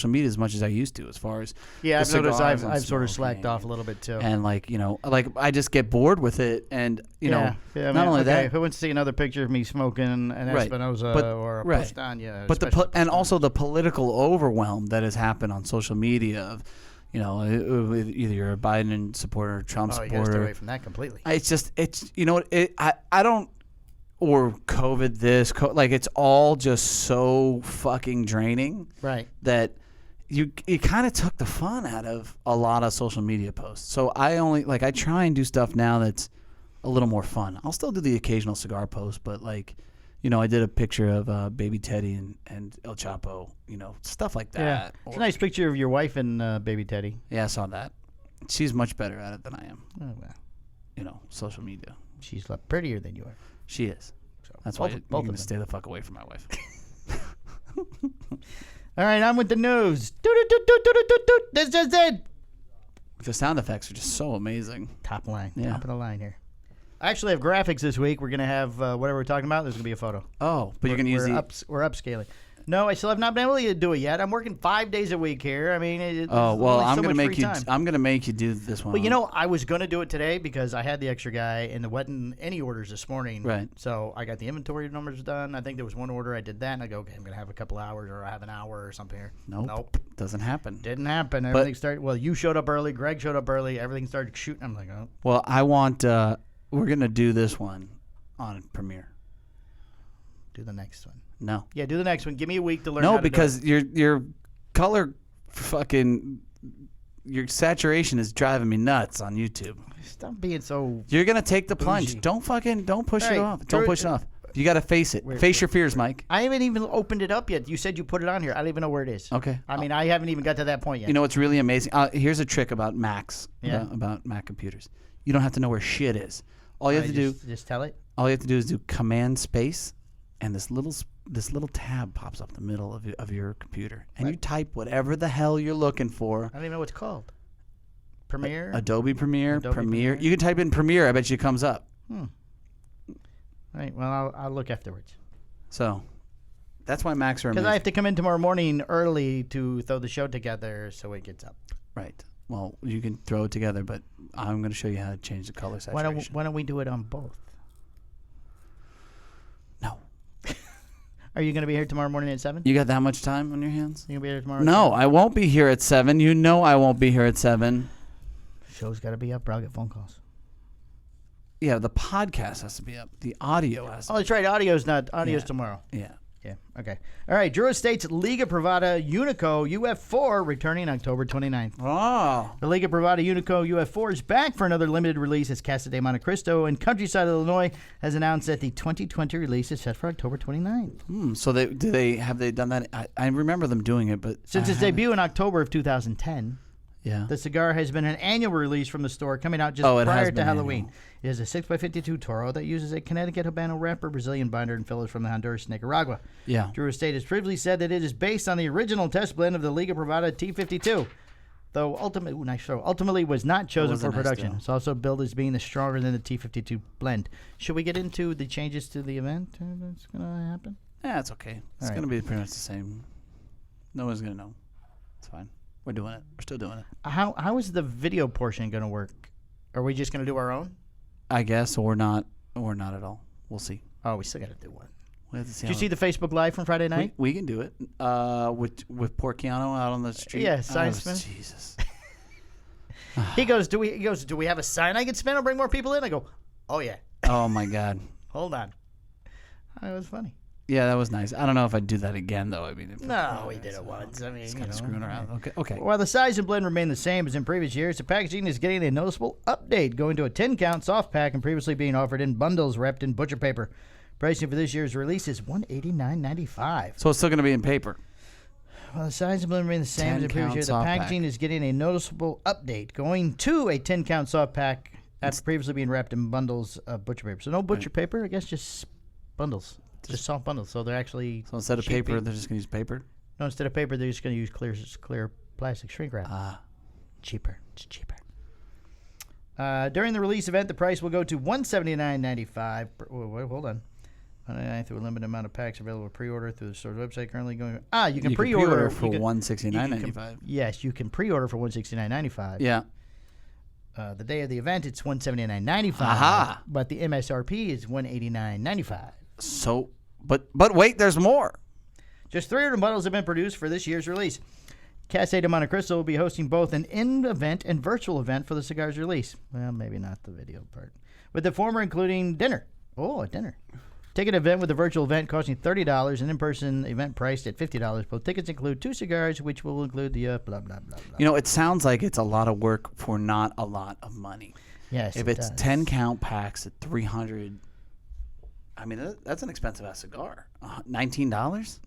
media as much as I used to, as far as I've noticed cigars I've sort of smoking slacked off a little bit too. and I just get bored with it, and not only that. Who wants to see another picture of me smoking an Espinosa or a Postania? But and also the political overwhelm that has happened on social media of, either you're a Biden supporter or Trump supporter. You gotta stay away from that completely. I don't. Or COVID it's all just so fucking draining. Right. That it kind of took the fun out of a lot of social media posts. So I try and do stuff now that's a little more fun. I'll still do the occasional cigar post, but I did a picture of Baby Teddy and El Chapo, stuff like that. Yeah. It's a nice picture of your wife and Baby Teddy. Yeah, I saw that. She's much better at it than I am. Oh, well. Social media. She's a lot prettier than you are. She is. So that's why you're going to stay the fuck away from my wife. All right, I'm with the news. This is it. The sound effects are just so amazing. Top line. Yeah. Top of the line here. I actually have graphics this week. We're going to have whatever we're talking about. There's going to be a photo. Oh, but you're going to use We're upscaling. No, I still have not been able to do it yet. I'm working 5 days a week here. I mean, I'm going to make you do this one. Well, I was going to do it today because I had the extra guy and there wasn't any orders this morning. Right. So I got the inventory numbers done. I think there was one order. I did that, and I go, okay, I'm going to have a couple hours, or I have an hour or something here. Nope. Doesn't happen. Didn't happen. Everything started. Well, you showed up early. Greg showed up early. Everything started shooting. I'm like, oh. Well, I want. We're going to do this one on Premiere. Do the next one. No. Yeah, do the next one. Give me a week to learn. No, because your color your saturation is driving me nuts on YouTube. Stop being so. You're gonna take the plunge. Bougie. Don't push it off. Don't push it off. You got to face it. Face your fears, Mike. I haven't even opened it up yet. You said you put it on here. I don't even know where it is. Okay. I mean, I haven't even got to that point yet. You know what's really amazing? Here's a trick about Macs. Yeah. About Mac computers. You don't have to know where shit is. All you have to do. Just tell it. All you have to do is do Command Space, and this little tab pops up in the middle of your computer, and you type whatever the hell you're looking for. I don't even know what it's called. Premiere? Adobe Premiere. Premiere. You can type in Premiere. I bet you it comes up. All right. Well, I'll look afterwards. So that's why Macs are amazing. Because I have to come in tomorrow morning early to throw the show together so it gets up. Right. Well, you can throw it together, but I'm going to show you how to change the color saturation. Why don't we do it on both? No. Are you going to be here tomorrow morning at 7? You got that much time on your hands? You going to be here tomorrow? No, I won't be here at 7. You know I won't be here at 7. Show's got to be up or I'll get phone calls. Yeah, the podcast has to be up. The audio has to be up. That's right. Audio's tomorrow. Yeah. Yeah. Okay. All right. Drew Estate's Liga Privada Unico UF4 returning October 29th. Oh. The Liga Privada Unico UF4 is back for another limited release as Casa de Monte Cristo and Countryside, Illinois has announced that the 2020 release is set for October 29th. So have they done that? I remember them doing it, but since its debut in October of 2010. Yeah. The cigar has been an annual release from the store coming out just prior to Halloween. Annual. It is a 6x52 Toro that uses a Connecticut Habano wrapper, Brazilian binder, and fillers from the Honduras Nicaragua. Yeah. Drew Estate has previously said that it is based on the original test blend of the Liga Privada T52, though ultimately was not chosen for production. It's also billed as being stronger than the T52 blend. Should we get into the changes to the event that's going to happen? Yeah, it's okay. It's going to be pretty much the same. No one's going to know. It's fine. We're doing it. We're still doing it. How is the video portion going to work? Are we just going to do our own? I guess, or not at all. We'll see. Oh, we still got to do one. We have to see. Did you see the Facebook Live from Friday night? We can do it. With Porciano out on the street. Yeah, sign spin. Jesus. He goes, do we have a sign I can spin? I'll bring more people in. I go, oh yeah. Oh my God. Hold on. It was funny. Yeah, that was nice. I don't know if I'd do that again, though. I mean, we did it once. I mean, it's kind of screwing around. Okay. While the size and blend remain the same as in previous years, the packaging is getting a noticeable update, going to a 10-count soft pack and previously being offered in bundles wrapped in butcher paper. Pricing for this year's release is $189.95. So it's still going to be in paper. Well, the size of the blend remains the same as the previous year. The packaging is getting a noticeable update, going to a 10-count soft pack after previously being wrapped in bundles of butcher paper. So no butcher paper, I guess just bundles. Just soft bundles. So they're actually So instead of paper, they're just going to use paper? No, instead of paper, they're just going to use clear plastic shrink wrap. Cheaper. It's cheaper. During the release event, the price will go to $179.95. Hold on. $199 through a limited amount of packs available pre-order through the store's website. Currently going. You can pre-order for $169.95. Yes, you can pre-order for $169.95. Yeah. The day of the event, it's $179.95. Aha. But the MSRP is $189.95. So, but wait, there's more. Just 300 bottles have been produced for this year's release. Casa de Monte Cristo will be hosting both an in-event and virtual event for the cigar's release. Well, maybe not the video part. With the former including dinner. Oh, a dinner. Ticket event with the virtual event costing $30 and in-person event priced at $50. Both tickets include 2 cigars, which will include the blah, blah, blah, blah. You know, it sounds like it's a lot of work for not a lot of money. Yes, if it's 10-count packs at $300, I mean, that's an expensive-ass cigar. $19?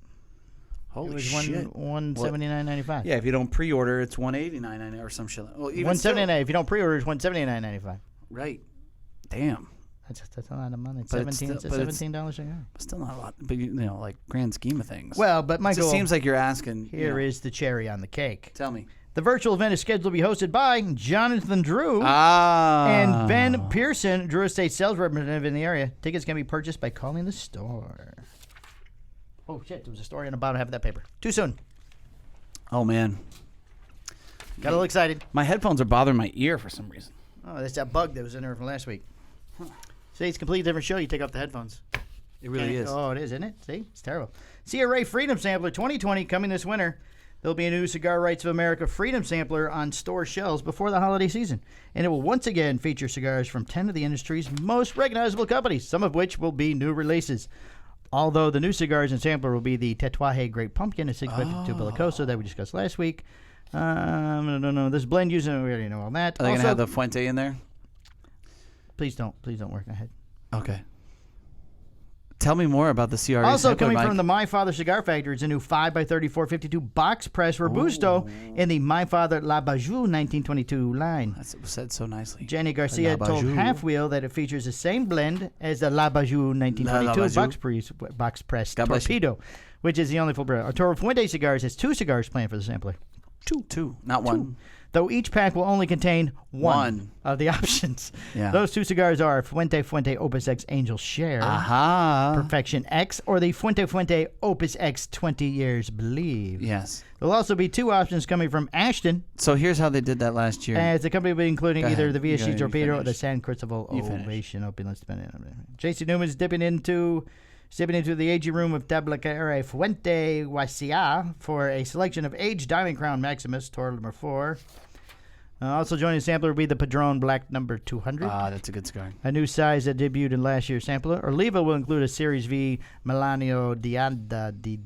Holy it was shit. $179.95. Yeah, if you don't pre-order, it's $189.99 or some shit. Well, even $179. If you don't pre-order, it's $179.95. Right. Damn. That's a lot of money. But it's $17 a cigar. Still not a lot. But, you know, like, grand scheme of things. Well, but Michael, it just seems like you're asking. Here is the cherry on the cake. Tell me. The virtual event is scheduled to be hosted by Jonathan Drew and Ben Pearson, Drew Estate sales representative in the area. Tickets can be purchased by calling the store. Oh, shit. There was a story on the bottom half of that paper. Too soon. Oh, man. Got a little excited. My headphones are bothering my ear for some reason. Oh, that's that bug that was in there from last week. See, it's a completely different show. You take off the headphones. It really is. Oh, it is, isn't it? See? It's terrible. CRA Freedom Sampler 2020 coming this winter. There'll be a new Cigar Rights of America Freedom Sampler on store shelves before the holiday season. And it will once again feature cigars from 10 of the industry's most recognizable companies, some of which will be new releases. Although the new cigars and sampler will be the Tatuaje Great Pumpkin and 652 Belicoso that we discussed last week. No. This blend using, we already know all that. Are they going to have the Fuente in there? Please don't work ahead. Okay. Tell me more about the CRA Also sampler, coming Mike. from the My Father Cigar Factory is a new 5x3452 box press Robusto in the My Father La Bajou 1922 line. That's said so nicely. Jenny Garcia told Half Wheel that it features the same blend as the La Bajou 1922 box press Torpedo, which is the only full brand. Arturo Fuente Cigars has 2 cigars planned for the sampler. Two, not one. Though each pack will only contain one of the options. Yeah. Those 2 cigars are Fuente Opus X Angel Share, Perfection X, or the Fuente Opus X 20 Years Believe. Yes. There'll also be 2 options coming from Ashton. So here's how they did that last year. As the company will be including either the VSC Torpedo or the San Cristobal Ovation. Opulence depending on JC Newman's dipping into the aging room of Tabacalera Fuente Guasia for a selection of aged Diamond Crown Maximus, Toro number 4. Also joining the sampler will be the Padron Black number 200. That's a good cigar. A new size that debuted in last year's sampler. Oliva will include a Series V Melanio Diada di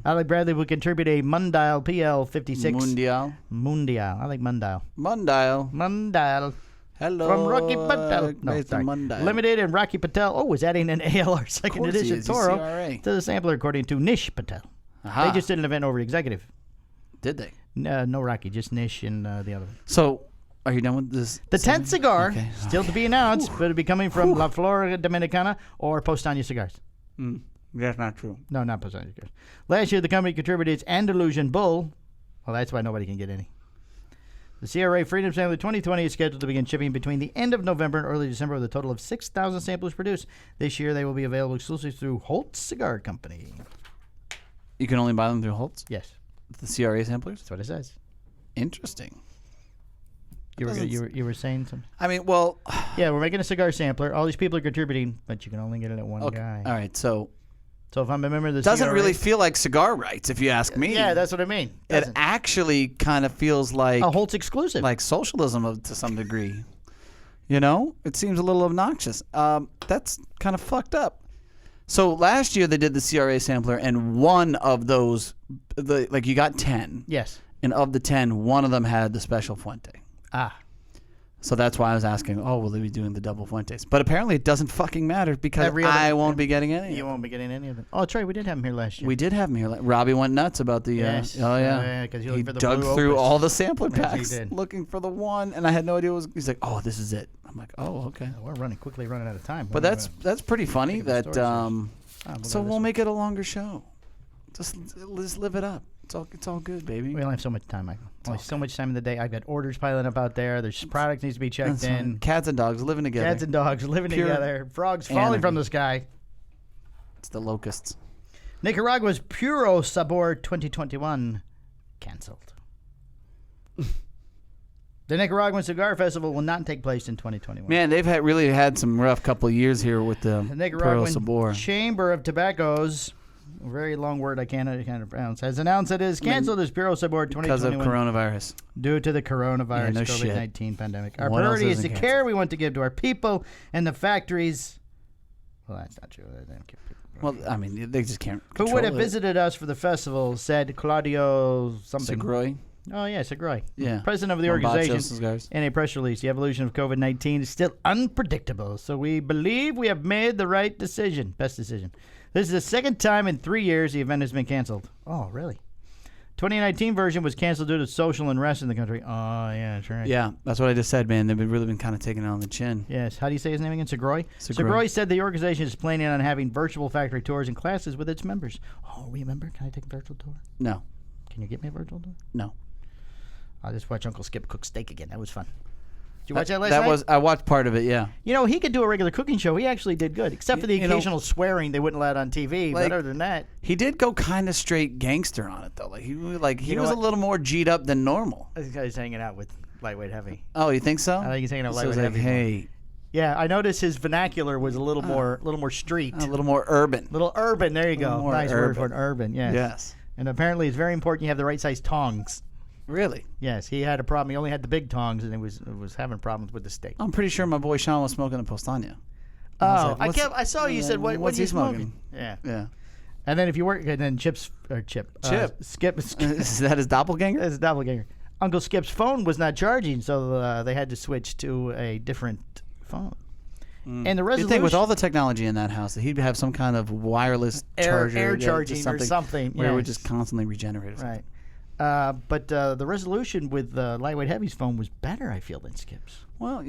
Alec Bradley will contribute a Mundial PL56. Mundial. I like Mundial. Mundial. Hello. From Rocky Patel. No, sorry. Limited and Rocky Patel. Oh, is adding an ALR second edition Toro to the sampler, according to Nish Patel. Aha. They just did an event over executive. Did they? No Rocky, just Nish and the other one. So, are you done with this? The 10th cigar, still to be announced, but it'll be coming from La Flora Dominicana or Postania Cigars. That's not true. No, not Postania Cigars. Last year, the company contributed its Andalusian Bull. Well, that's why nobody can get any. The CRA Freedom Sampler 2020 is scheduled to begin shipping between the end of November and early December with a total of 6,000 samplers produced. This year, they will be available exclusively through Holtz Cigar Company. You can only buy them through Holtz? Yes. The CRA samplers? That's what it says. Interesting. You were saying something? I mean, well... Yeah, we're making a cigar sampler. All these people are contributing, but you can only get it at one guy. All right, so if I'm a member of the doesn't CRA, really feel like cigar rights, if you ask me. Yeah, that's what I mean. It actually kind of feels like... A Holtz exclusive. Like socialism to some degree. You know? It seems a little obnoxious. That's kind of fucked up. So last year they did the CRA sampler, and one of those, you got 10. Yes. And of the 10, one of them had the Special Fuente. So that's why I was asking, will they be doing the double Fuentes? But apparently it doesn't fucking matter because I won't be getting any. You won't be getting any of it. Oh, Trey, we did have him here last year. We did have him here. Robbie went nuts about the. Yes. Oh yeah. Because He dug through all the sampler packs he did. looking for the one, and I had no idea what was. He's like, "Oh, this is it." I'm like, "Oh, okay." We're quickly running out of time. But that's pretty funny that. So we'll make it a longer show. Just live it up. It's all good, baby. We only have so much time, Michael. Only so much time in the day. I've got orders piling up out there. There's product needs to be checked in. Cats and dogs living together. Cats and dogs living together. Frogs falling from the sky. It's the locusts. Nicaragua's Puro Sabor 2021 canceled. The Nicaraguan Cigar Festival will not take place in 2021. Man, they've really had some rough couple of years here with the Puro Sabor. Chamber of Tobaccos, a very long word I can't pronounce, has announced that it has canceled its Puro Sabor 2021 because of coronavirus. Due to the coronavirus COVID-19 pandemic. Our priority is the care we want to give to our people and the factories. Well, that's not true. They don't give people. Well, I mean, they just can't. Who would have visited us for the festival? Said Claudio something. Segroy. Oh yeah, Segroy. Yeah. President of the organization. In a press release, the evolution of COVID-19 is still unpredictable, so we believe we have made the right decision. Best decision. This is the second time in 3 years the event has been canceled. Oh, really? 2019 version was canceled due to social unrest in the country. Oh, yeah, that's right. Yeah, that's what I just said, man. They've really been kind of taking it on the chin. Yes. How do you say his name again? Segroy? Segroy said the organization is planning on having virtual factory tours and classes with its members. Oh, are we a member? Can I take a virtual tour? No. Can you get me a virtual tour? No. I'll just watch Uncle Skip cook steak again. That was fun. Did you watch that last night? I watched part of it, yeah. You know, he could do a regular cooking show. He actually did good, except for the occasional swearing they wouldn't let on TV. But other than that, he did go kind of straight gangster on it, though. He was a little more G'd up than normal. This guy's hanging out with Lightweight Heavy. Oh, you think so? I think he's hanging out with Lightweight Heavy. Hey. Yeah, I noticed his vernacular was a little more street, a little more urban. Little urban. There you go. Nice word for an urban. Yes. Yes. And apparently, it's very important you have the right size tongs. Really? Yes, he had a problem. He only had the big tongs, and it was having problems with the steak. I'm pretty sure my boy Sean was smoking a Postania. Oh, I saw you said what's he smoking? Yeah. And then if you work, and then Skip. Skip. Is that his doppelganger? That's his doppelganger. Uncle Skip's phone was not charging, so they had to switch to a different phone. And the resolution. You'd think with all the technology in that house that he'd have some kind of wireless charger, air charging or something, where it would just constantly regenerate. Right. But the resolution with Lightweight Heavy's phone was better, I feel, than Skip's. Well,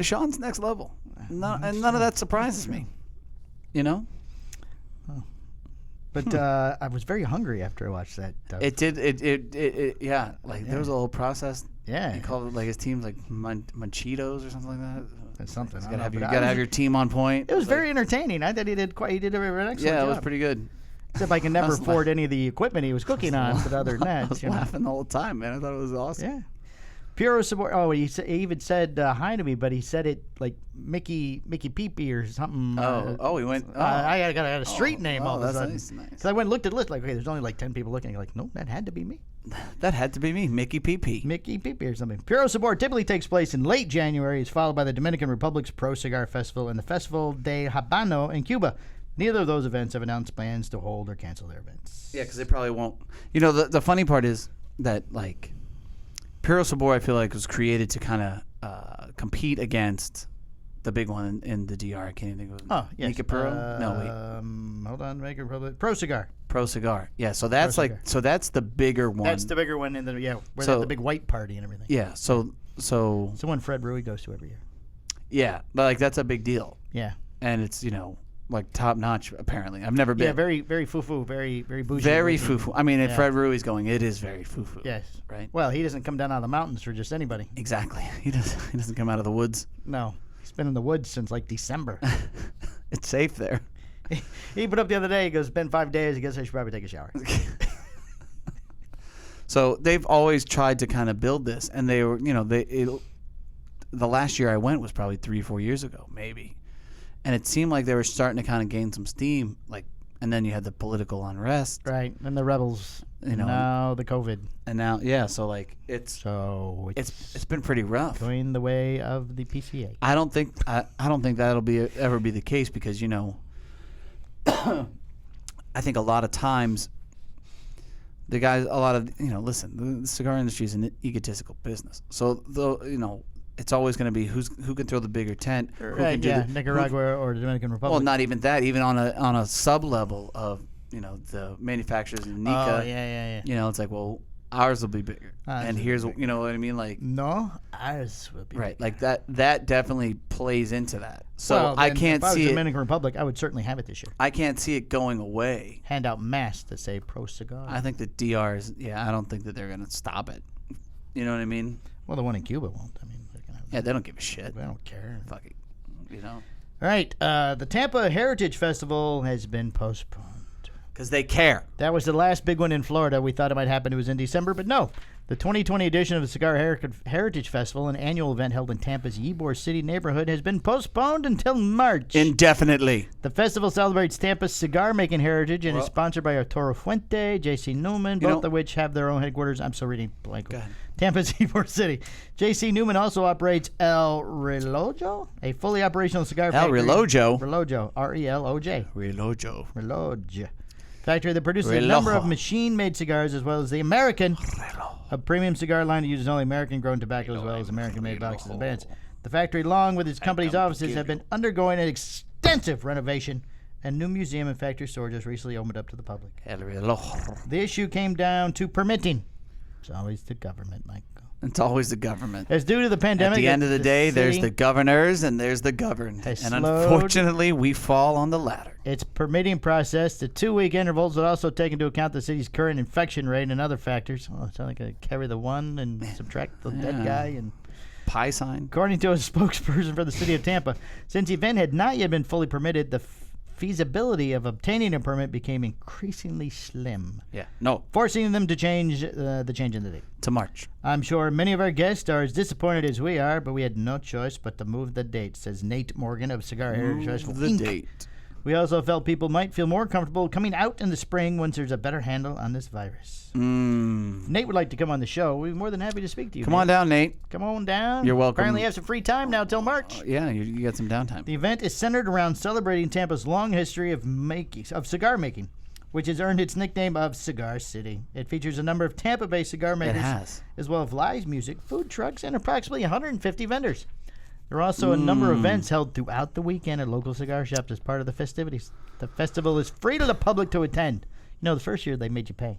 Sean's next level. And none of that surprises me. Oh. But I was very hungry after I watched that. It did. Yeah. There was a little process. Yeah. He called it his team's Manchitos or something like that. That's something. You gotta have your team on point. It was very entertaining. I thought he did an excellent job. Yeah, it was pretty good. Except I can never afford any of the equipment he was cooking on. But other than that, I was laughing the whole time, man. I thought it was awesome. Yeah. Puro Sabor. Oh, he even said hi to me, but he said it like Mickey Peepee or something. He went. I got a street name all of a sudden. Nice. Because I went and looked at the list. Okay, there's only 10 people looking. Like, no, that had to be me. That had to be me, Mickey Peepee. Mickey Peepee or something. Puro Sabor typically takes place in late January. It's followed by the Dominican Republic's Pro Cigar Festival and the Festival de Habano in Cuba. Neither of those events have announced plans to hold or cancel their events. Yeah, because they probably won't. The funny part is that Puro Sabor, I feel like, was created to kind of compete against the big one in the DR. I can't even think of it. Oh, yes. Nika Puro? No, wait. Hold on. Make it Pro Cigar. Pro Cigar. Yeah, so that's that's the bigger one. That's the bigger one where they have the big white party and everything. Yeah, so it's the one Fred Rui goes to every year. Yeah, but that's a big deal. Yeah. And it's, top notch apparently. I've never been. Yeah, very very foo-foo, very very bougie. Very foo-foo. I mean, if Fred Rui's going, it is very foo-foo. Yes. Right? Well, he doesn't come down out of the mountains for just anybody. Exactly. He doesn't come out of the woods. No. He's been in the woods since December. It's safe there. He put up the other day, he goes, it's been 5 days, I guess I should probably take a shower. So they've always tried to kind of build this, and they were, the last year I went was probably 3-4 years ago, maybe. And it seemed like they were starting to kind of gain some steam, and then you had the political unrest. Right, and the rebels, now the COVID. And now, so it's been pretty rough. Going the way of the PCA. I don't think that'll ever be the case because, I think a lot of times the guys, listen, the cigar industry is an egotistical business. So, it's always going to be who can throw the bigger tent. Who Right, can do yeah, the, Nicaragua or the Dominican Republic. well, not even that. Even on a sub level of the manufacturers in Nika. Oh, yeah. It's like, well, ours will be bigger, and here's what I mean, like. No, ours will be Right, bigger. like that definitely plays into that. So Well, I then can't if I was see the it. Dominican Republic, I would certainly have it this year. I can't see it going away. Hand out masks that say Pro Cigar. I think the DR is. Yeah, I don't think that they're gonna stop it. You know what I mean? Well, the one in Cuba won't. I mean, they're gonna have, Yeah, they don't give a shit. they don't care. Fuck it. All right, the Tampa Heritage Festival has been postponed. Because they care. That was the last big one in Florida. We thought it might happen. It was in December, but no. The 2020 edition of the Cigar Heritage Festival, an annual event held in Tampa's Ybor City neighborhood, has been postponed until March. Indefinitely. The festival celebrates Tampa's cigar-making heritage and is sponsored by Arturo Fuente, J.C. Newman, both of which have their own headquarters. I'm still reading blank. Tampa's Ybor City. J.C. Newman also operates El Relojo, a fully operational cigar factory. El Relojo. Relojo, R-E-L-O-J. Relojo. Reloj. Factory that produces a number of machine-made cigars as well as the American, a premium cigar line that uses only American-grown tobacco as well as American-made boxes and bands. The factory, along with its company's offices, have been undergoing an extensive renovation, and new museum and factory store just recently opened up to the public. El Relojo. The issue came down to permitting. It's always the government, Michael. It's always the government. As due to the pandemic, At the end of the day, there's city the governors and there's the governed. has And slowed unfortunately, we fall on the latter. its permitting process to 2-week intervals would also take into account the city's current infection rate and other factors. Well, it's only going to carry the one and subtract the dead guy. And Pie sign. according to a spokesperson for the city of Tampa, since the event had not yet been fully permitted, the feasibility of obtaining a permit became increasingly slim, Yeah. No. forcing them to change the change in the date. To March. I'm sure many of our guests are as disappointed as we are, but we had no choice but to move the date, says Nate Morgan of Cigar Heritage Festival, The Inc. date. We also felt people might feel more comfortable coming out in the spring once there's a better handle on this virus. If Nate would like to come on the show, we'd be more than happy to speak to you. Come on down, Nate. Come on down. You're welcome. Apparently you have some free time now till March. Yeah, you got some downtime. The event is centered around celebrating Tampa's long history of cigar making, which has earned its nickname of Cigar City. It features a number of Tampa-based cigar makers, has. as well as live music, food trucks, and approximately 150 vendors. There are also a number of events held throughout the weekend at local cigar shops as part of the festivities. The festival is free to the public to attend. You know, the first year they made you pay.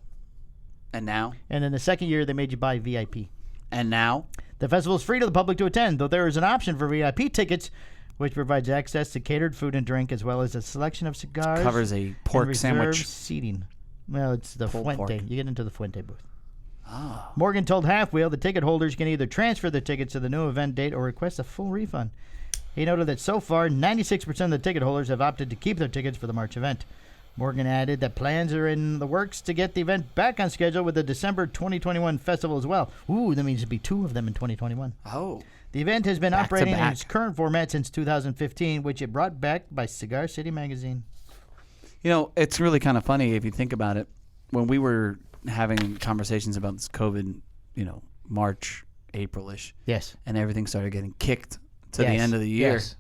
And now? And then the second year they made you buy VIP. And now? The festival is free to the public to attend, though there is an option for VIP tickets, which provides access to catered food and drink, as well as a selection of cigars. Covers a and pork reserved sandwich. seating. Well, it's the Pulled Fuente. pork. You get into the Fuente booth. Ah. Morgan told Half Wheel the ticket holders can either transfer the tickets to the new event date or request a full refund. He noted that so far, 96% of the ticket holders have opted to keep their tickets for the March event. Morgan added that plans are in the works to get the event back on schedule with the December 2021 festival as well. Ooh, that means there'll be 2 of them in 2021. Oh. The event has been Back to operating in back. its current format since 2015, which it brought back by Cigar City magazine. You know, it's really kind of funny if you think about it. When we were having conversations about this COVID, March, April-ish, Yes. and everything started getting kicked to the Yes. end of the year. Yes.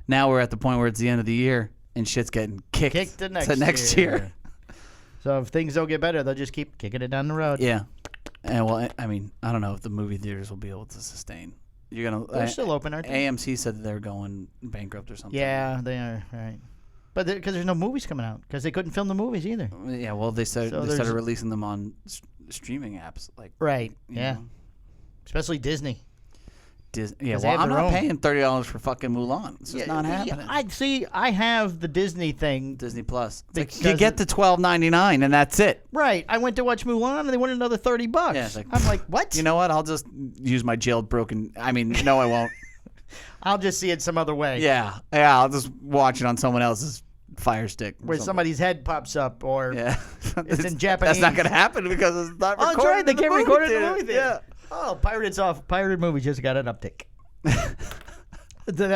Now we're at the point where it's the end of the year and shit's getting kicked, Kick to next year. So if things don't get better, they'll just keep kicking it down the road. Yeah. And well, I mean, I don't know if the movie theaters will be able to sustain. You're gonna. They're still open, aren't they? AMC said that they're going bankrupt or something. Yeah, they are, right. But because there's no movies coming out, because they couldn't film the movies either. Yeah. Well, they started. So They started there's- releasing them on streaming apps, like Right, you yeah. know, Especially Disney. Disney. Yeah. 'Cause they Well, have I'm their not own. paying $30 for fucking Mulan. It's just not happening. I have the Disney thing. Disney Plus. It's like, you Because get the $12.99 and that's it. Right. I went to watch Mulan and they wanted another $30. Yeah, it's like, I'm like, what? You know what? I'll just use my jailbroken. I mean, no, I won't. I'll just see it some other way. Yeah. I'll just watch it on someone else's Fire Stick. or Where something. somebody's head pops up or Yeah. it's in Japanese. That's not going to happen because it's not Oh, recorded. that's right. They in the can't movie record it in the theater. movie theater. Oh, Pirated movies just got an uptick.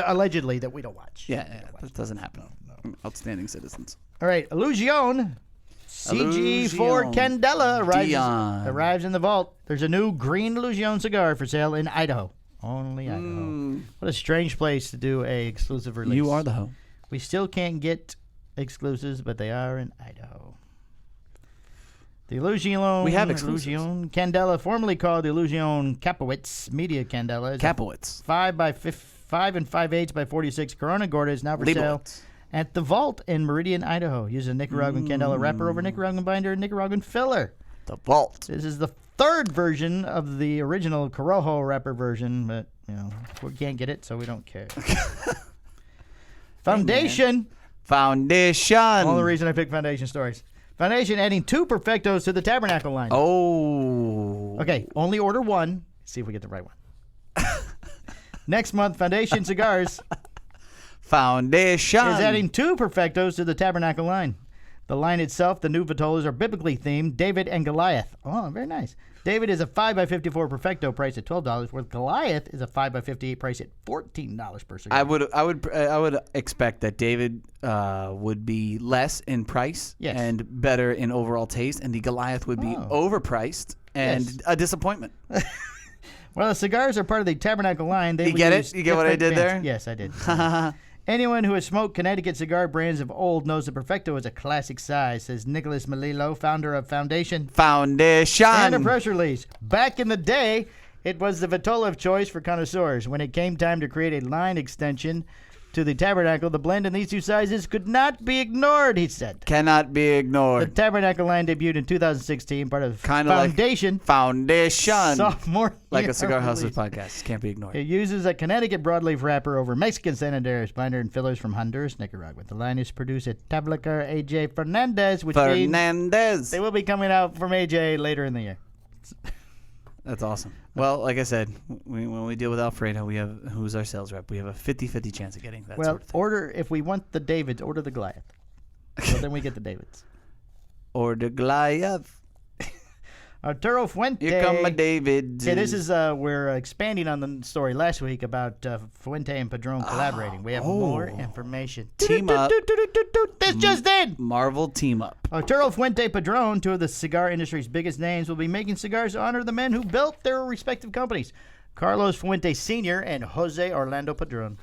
Allegedly that we don't watch. Yeah. That doesn't happen. Outstanding citizens. All right, Illusion. CG4 Illusion. Candela Dion. arrives in the vault. There's a new green Illusion cigar for sale in Idaho. Only Idaho. What a strange place to do a exclusive release. You are the hoe. We still can't get exclusives, but they are in Idaho. The Illusion. We have exclusives. Illusion Candela, formerly called the Illusion Capowitz Media Candela. Capowitz. 5 and 5/8 by 46 Corona Gorda is now for sale Leibowitz. at the Vault in Meridian, Idaho. Use a Nicaraguan Candela wrapper over Nicaraguan binder and Nicaraguan filler. The Vault. This is the third version of the original Corojo wrapper version, but we can't get it, so we don't care. Foundation. Foundation. Only reason I picked Foundation stories. Foundation adding 2 Perfectos to the Tabernacle line. Oh. Okay, only order 1. See if we get the right one. Next month, Foundation Cigars Foundation is adding 2 Perfectos to the Tabernacle line. The line itself, the new Vitolas are biblically themed, David and Goliath. Oh, very nice. David is a 5x54 Perfecto price at $12, where Goliath is a 5x58 price at $14 per cigar. I would expect that David would be less in price and better in overall taste, and the Goliath would be overpriced and a disappointment. Well, the cigars are part of the Tabernacle line. You get it? You get what I did there? Yes, I did. Anyone who has smoked Connecticut cigar brands of old knows the Perfecto is a classic size, says Nicholas Melillo, founder of Foundation. Foundation. And a press release. Back in the day, it was the Vitola of choice for connoisseurs. When it came time to create a line extension to the Tabernacle, the blend in these 2 sizes could not be ignored, he said. Cannot be The ignored. Tabernacle line debuted in 2016, part of Kinda Foundation. Foundation. Sophomore Like year a Cigar Hustler's release. podcast. Can't be ignored. It uses a Connecticut broadleaf wrapper over Mexican San Andreas binder and fillers from Honduras, Nicaragua. The line is produced at Tablacar AJ Fernandez, which means Fernandez. they will be coming out from AJ later in the year. That's awesome. Well, like I said, when we deal with Alfredo, we have who's our sales rep. We have a 50-50 chance of getting that sort of thing. If we want the Davids, order the Goliath. So then we get the Davids. Or the Goliath. Arturo Fuente. Here come my Davids. Yeah, this is we're expanding on the story last week about Fuente and Padron collaborating. We have more information. Team up. This just in. Marvel team up. Arturo Fuente Padron, 2 of the cigar industry's biggest names, will be making cigars to honor the men who built their respective companies, Carlos Fuente Sr. and Jose Orlando Padron.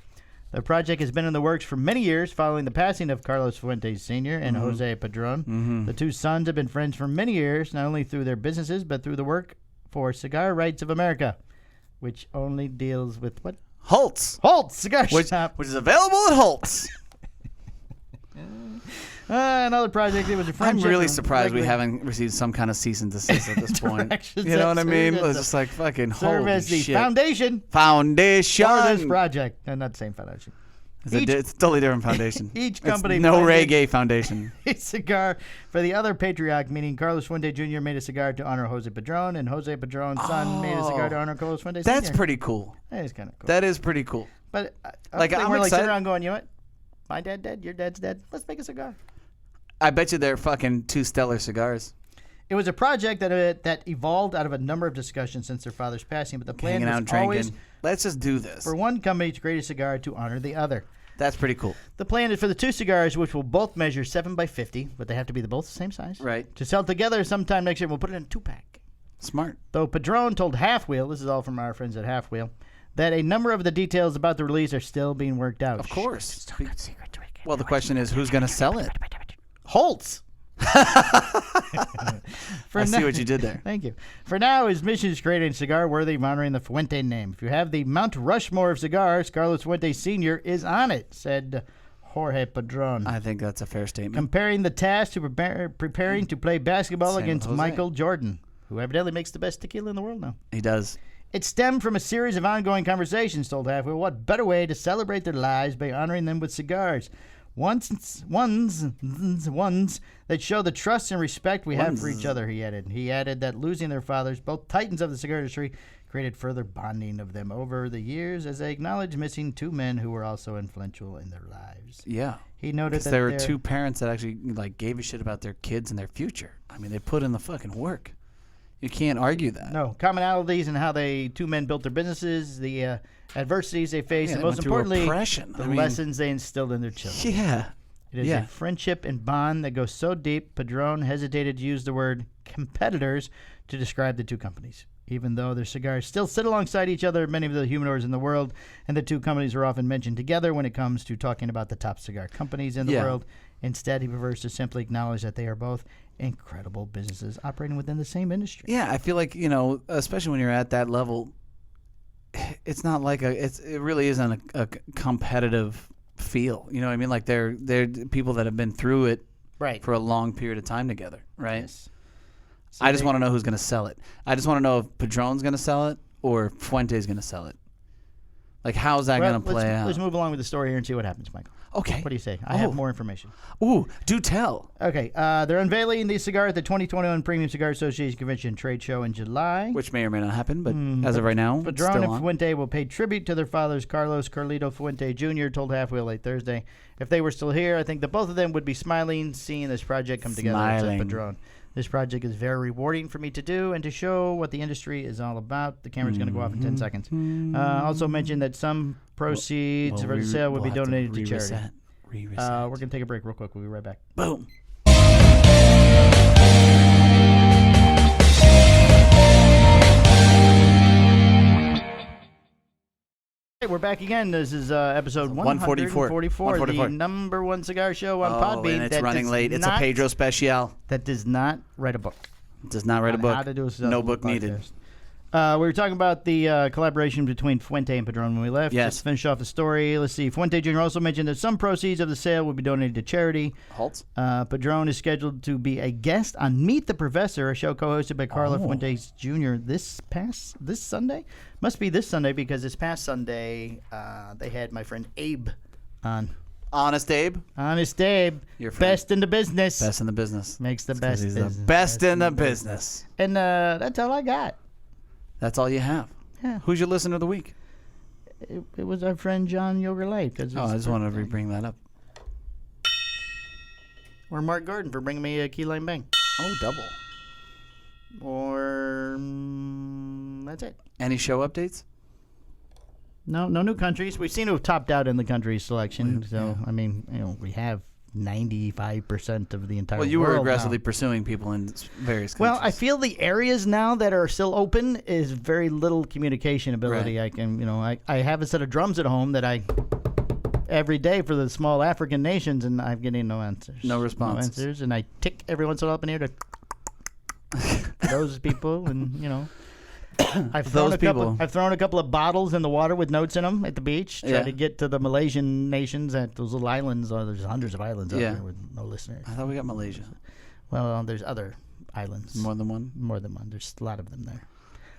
The project has been in the works for many years following the passing of Carlos Fuentes Sr. and Jose Padron. The 2 sons have been friends for many years, not only through their businesses, but through the work for Cigar Rights of America, which only deals with what? Holtz. Holtz Cigar Shop. Which is available at Holtz. Another project. It was a I'm friendship. really surprised we haven't received some kind of cease and desist at this point. Directions You know what I that mean? serve as It's just like fucking serve holy as the shit. foundation Foundation. for this project. And not the same foundation. It's a totally different foundation. Each company It's no funded reggae foundation. a cigar for the other patriarch, meaning Carlos Fuente Jr. made a cigar to honor Jose Padron, and Jose Padron's son made a cigar to honor Carlos Fuente Sr. That's pretty cool. That is kind of cool. That is pretty cool. But Like, I'm we're like sitting excited. around going, you know what? My dad dead, your dad's dead. Let's make a cigar. I bet you they're fucking 2 stellar cigars. It was a project that evolved out of a number of discussions since their father's passing, but the plan Hanging out and was always drinking. Let's just do this. for one company to create a cigar to honor the other. That's pretty cool. The plan is for the 2 cigars, which will both measure 7 by 50, but they have to be both the same size. Right. To sell together sometime next year, we'll put it in a 2-pack. Smart. Though Padron told Half Wheel, this is all from our friends at Half Wheel, that a number of the details about the release are still being worked out. Of course. It's not secret. Well, the question is, who's going to sell it? Holtz. I see what you did there. Thank you. For now, his mission is creating a cigar worthy of honoring the Fuente name. If you have the Mount Rushmore of cigars, Carlos Fuente Sr. is on it, said Jorge Padron. I think that's a fair statement. Comparing the task to preparing to play basketball Same against Jose. Michael Jordan, who evidently makes the best tequila in the world now. He does. It stemmed from a series of ongoing conversations, told Halfwheel. What better way to celebrate their lives by honoring them with cigars? Ones that show the trust and respect we have for each other, he added. He added that losing their fathers, both titans of the cigar industry, created further bonding of them over the years as they acknowledged missing 2 men who were also influential in their lives. Yeah. He noted Because that there were 2 parents that actually like gave a shit about their kids and their future. I mean, they put in the fucking work. You can't argue that. No, commonalities in how 2 men built their businesses, the adversities they faced, Yeah, and they most went through importantly, oppression. the I mean, lessons they instilled in their children. Yeah. It is a friendship and bond that goes so deep, Padron hesitated to use the word competitors to describe the 2 companies. Even though their cigars still sit alongside each other, many of the humidors in the world, and the two companies are often mentioned together when it comes to talking about the top cigar companies in the world. Instead, he prefers to simply acknowledge that they are both incredible businesses operating within the same industry. Yeah, I feel like, especially when you're at that level, it's not like it really isn't a competitive feel. You know what I mean? Like they're people that have been through it for a long period of time together, right? Yes. So I just want to know who's going to sell it. I just want to know if Padron's going to sell it or Fuente's going to sell it. Like, how's that going to play out? Let's move along with the story here and see what happens, Michael. Okay. What do you say? I have more information. Ooh, do tell. Okay. They're unveiling the cigar at the 2021 Premium Cigar Association Convention Trade Show in July. Which may or may not happen, but as of right now, Padron and Fuente will pay tribute to their fathers, Carlos Carlito Fuente Jr., told Half Wheel late Thursday. If they were still here, I think that both of them would be smiling seeing this project come together, said Padron. This project is very rewarding for me to do and to show what the industry is all about. The camera's going to go off in 10 seconds. Also mentioned that some proceeds for the sale would be donated to charity. We're going to take a break real quick. We'll be right back. Boom. We're back again. This is episode 144, the number one cigar show on Podbean. And it's running late. It's a Pedro special. That does not write a book. Does not write a book. How to do a no book needed. We were talking about the collaboration between Fuente and Padron when we left. Yes. Let's finish off the story. Let's see. Fuente Jr. also mentioned that some proceeds of the sale will be donated to charity. Halt. Padron is scheduled to be a guest on Meet the Professor, a show co-hosted by Carlo Fuentes Jr. this Sunday. Must be this Sunday because this past Sunday they had my friend Abe on. Honest Abe. Honest Abe. Your friend. Best in the business. Best in the business. Makes the best He's business. the best in the business. And that's all I got. That's all you have. Yeah. Who's your listener of the week? It was our friend John Yoger Light. I just wanted to bring that up. Or Mark Gordon for bringing me a Key Lime Bang. Oh, double. Or that's it. Any show updates? No new countries. We seem to have topped out in the country selection. So, I mean, we have 95% of the entire world. Well, you were now. aggressively pursuing people in various countries. Well, I feel the areas now that are still open is very little communication ability. Right. I can, I have a set of drums at home that I every day for the small African nations, and I'm getting no answers. No responses. No answers, and I tick every once in a while up in here to those people, and I've thrown a couple of bottles in the water with notes in them at the beach. Try to get to the Malaysian nations at those little islands. There's hundreds of islands out there with no listeners. I thought we got Malaysia. Well, there's other islands. More than one? More than one. There's a lot of them there.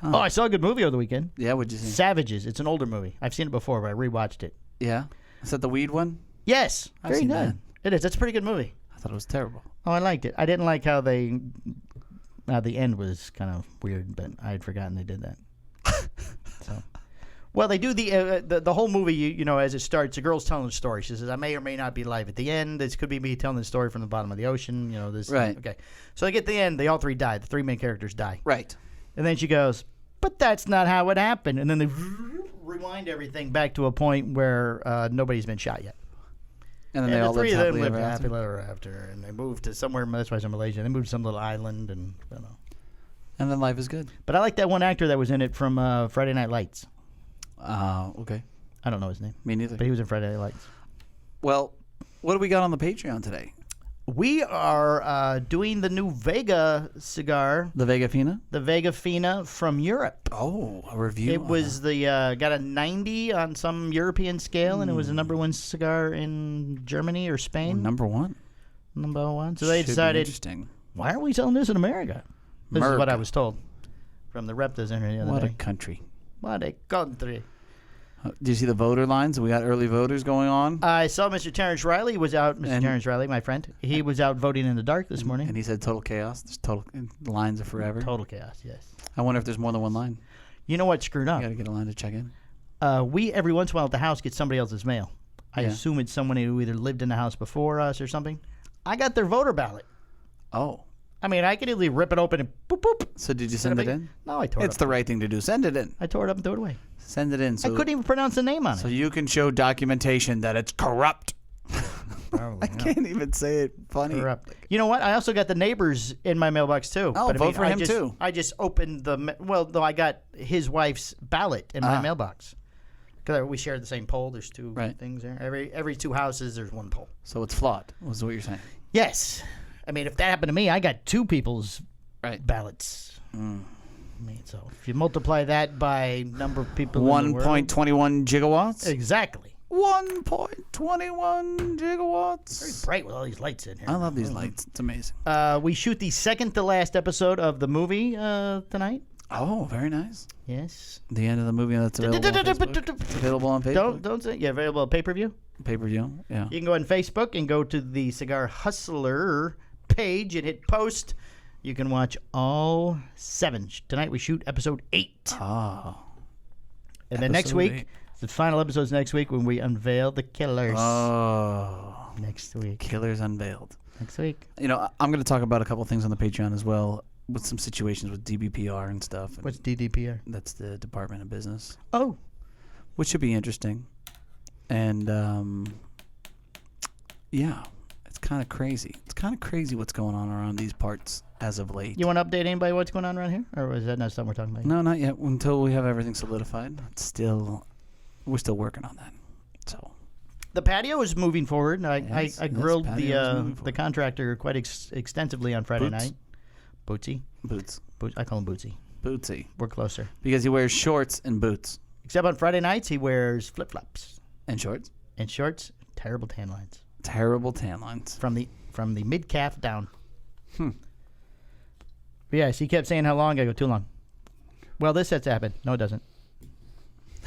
Oh, I saw a good movie over the weekend. Yeah, what'd you see? Savages. It's an older movie. I've seen it before, but I rewatched it. Yeah? Is that the weed one? Yes. I've seen good. It is. That's a pretty good movie. I thought it was terrible. Oh, I liked it. I didn't like how the end was kind of weird, but I had forgotten they did that. Well, they do the whole movie. As it starts, the girl's telling the story. She says, "I may or may not be alive at the end. This could be me telling the story from the bottom of the ocean." This. Right. Okay. So they get to the end. They all three die. The three main characters die. Right. And then she goes, "But that's not how it happened." And then they rewind everything back to a point where nobody's been shot yet. And then they all lived happily ever after. And they moved to somewhere. That's why it's in Malaysia. They moved to some little island, and I don't know. And then life is good. But I like that one actor that was in it from Friday Night Lights. Okay. I don't know his name. Me neither. But he was in Friday Night Lights. Well, what do we got on the Patreon today? We are doing the new Vega cigar. The Vega Fina? The Vega Fina from Europe. Oh, a review. It was got a 90 on some European scale, and it was the number one cigar in Germany or Spain. Number one. Number one. So they decided, why aren't we selling this in America? This is what I was told from the rep that's in here the other day. What a country. What a country. Did you see the voter lines? We got early voters going on. I saw Mr. Terrence Riley was out. Terrence Riley, my friend, he was out voting in the dark this morning. And he said total chaos. There's the lines are forever. Total chaos, yes. I wonder if there's more than one line. You know what screwed up? You got to get a line to check in. We, every once in a while at the house, get somebody else's mail. I assume it's someone who either lived in the house before us or something. I got their voter ballot. Oh. I mean, I could easily rip it open and boop, boop. So did you send it in? No, I tore it up. It's the right thing to do. Send it in. I tore it up and threw it away. Send it in. I couldn't even pronounce the name on it. So you can show documentation that it's corrupt. probably. I can't even say it funny. You know what? I also got the neighbors in my mailbox too. Oh, vote for him too. I just opened no, I got his wife's ballot in my mailbox. Because we share the same poll. There's two things there. Every two houses, there's one poll. So it's flawed, was what you're saying. Yes. I mean, if that happened to me, I got two people's ballots. I mean, so if you multiply that by number of people 1.21 gigawatts? Exactly. 1.21 gigawatts. Very bright with all these lights in here. I love these lights. It's amazing. We shoot the second to last episode of the movie tonight. Oh, very nice. Yes. The end of the movie that's available on Facebook. It's available on Facebook. Don't say available on pay-per-view. Pay-per-view, yeah. You can go on Facebook and go to the Cigar Hustler page and hit post. You can watch all 7. Tonight we shoot episode 8. Oh. And then next week, the final episode's next week when we unveil the killers. Oh. Next week. Killers unveiled. Next week. You know, I'm going to talk about a couple things on the Patreon as well with some situations with DBPR and stuff. What's DDPR? That's the Department of Business. Oh. Which should be interesting. And, yeah, it's kind of crazy. It's kind of crazy what's going on around these parts as of late. You want to update anybody what's going on around here? Or is that not something we're talking about? No, not yet. Until we have everything solidified. We're still working on that. So the patio is moving forward. I grilled the contractor quite extensively on Friday night. Bootsy. Boots. I call him Bootsy. Bootsy. We're closer. Because he wears shorts and boots. Except on Friday nights, he wears flip-flops. And shorts. And shorts. Terrible tan lines. Terrible tan lines. From the mid-calf down. But yes, he kept saying how long. I go, too long. Well, this has to happen. No, it doesn't.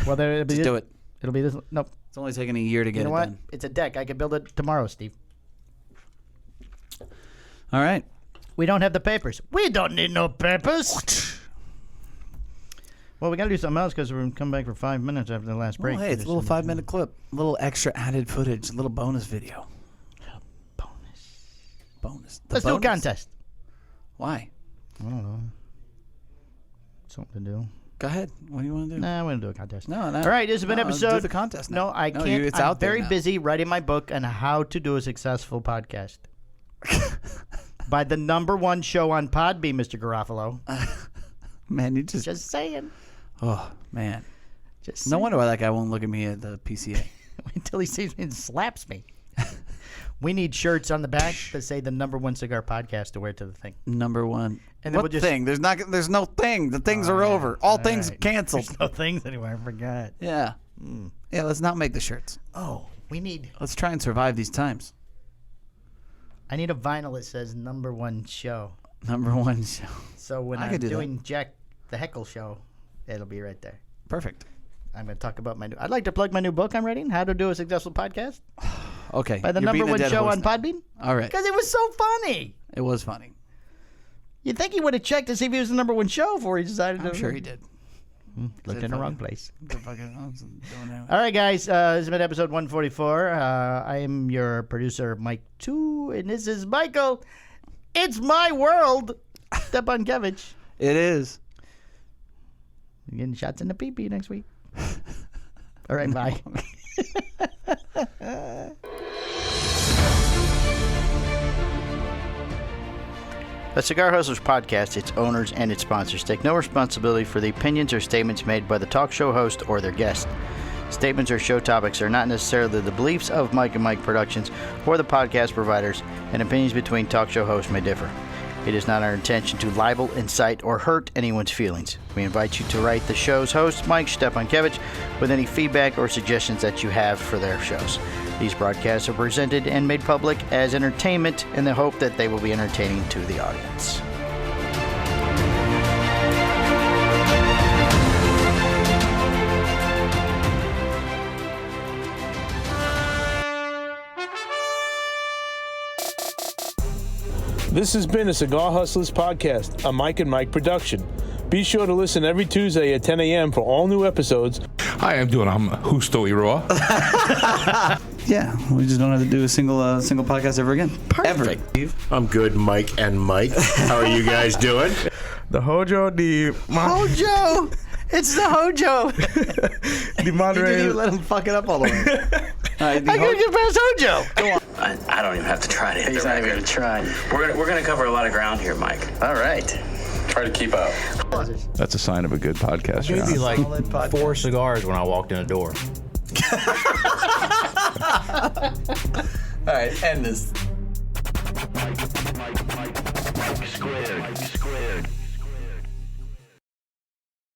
Well, Just do it. It'll be this. Nope. It's only taking a year to get it done. You know what? It's a deck. I can build it tomorrow, Steve. All right. We don't have the papers. We don't need no papers. Well, we got to do something else because we're going to come back for 5 minutes after the last break. Well, hey, it's a little 5-minute clip. A little extra added footage. A little bonus video. Bonus. Let's do a contest. Why? I don't know. Something to do. Go ahead. What do you want to do? Nah, we're going to do a contest. No. All right, this has been episode. Do the contest now. No, I can't. It's out there very now. busy writing my book on how to do a successful podcast. By the #1 show on Podbean, Mr. Garofalo. Man, you just saying. Oh, man. Just no saying. wonder why that guy won't look at me at the PCA. Until he sees me and slaps me. We need shirts on the back that say the #1 cigar podcast to wear to the thing. #1. And then what thing? There's no thing. The things are over. All things canceled. There's no things anymore. I forgot. Yeah. Yeah, let's not make the shirts. Oh, we need. Let's try and survive these times. I need a vinyl that says #1 show. #1 show. So when I'm doing Jack the Heckle show, it'll be right there. Perfect. I'm going to talk about I'd like to plug my new book I'm writing, How to Do a Successful Podcast. Okay. By the #1 show on Podbean. All right. Because it was so funny. It was funny. You'd think he would have checked to see if he was the #1 show before he decided to. I'm sure he did. Looked in the wrong place. All right, guys. This has been episode 144. I am your producer, Mike 2, and this is Michael. It's my world. Stepankevich. It is. You're getting shots in the pee-pee next week. All right, bye. The Cigar Hustlers podcast, its owners, and its sponsors take no responsibility for the opinions or statements made by the talk show host or their guest. Statements or show topics are not necessarily the beliefs of Mike and Mike Productions or the podcast providers, and opinions between talk show hosts may differ. It is not our intention to libel, incite, or hurt anyone's feelings. We invite you to write the show's host, Mike Stepankevich, with any feedback or suggestions that you have for their shows. These broadcasts are presented and made public as entertainment in the hope that they will be entertaining to the audience. This has been a Cigar Hustlers podcast, a Mike and Mike production. Be sure to listen every Tuesday at 10 a.m. for all new episodes. Hi, I'm Husto Iroa. Yeah, we just don't have to do a single podcast ever again. Perfect. Ever. I'm good, Mike and Mike. How are you guys doing? The Hojo, Hojo! It's the Hojo! the You Monterey. didn't even let him fuck it up all the way. All right, I couldn't get past Hojo! Go on. I don't even have to try to hit He's the not record. even gonna try. We're gonna cover a lot of ground here, Mike. All right. Try to keep up. That's a sign of a good podcast. Maybe John. like 4 cigars when I walked in the door. All right, end this. Mike squared.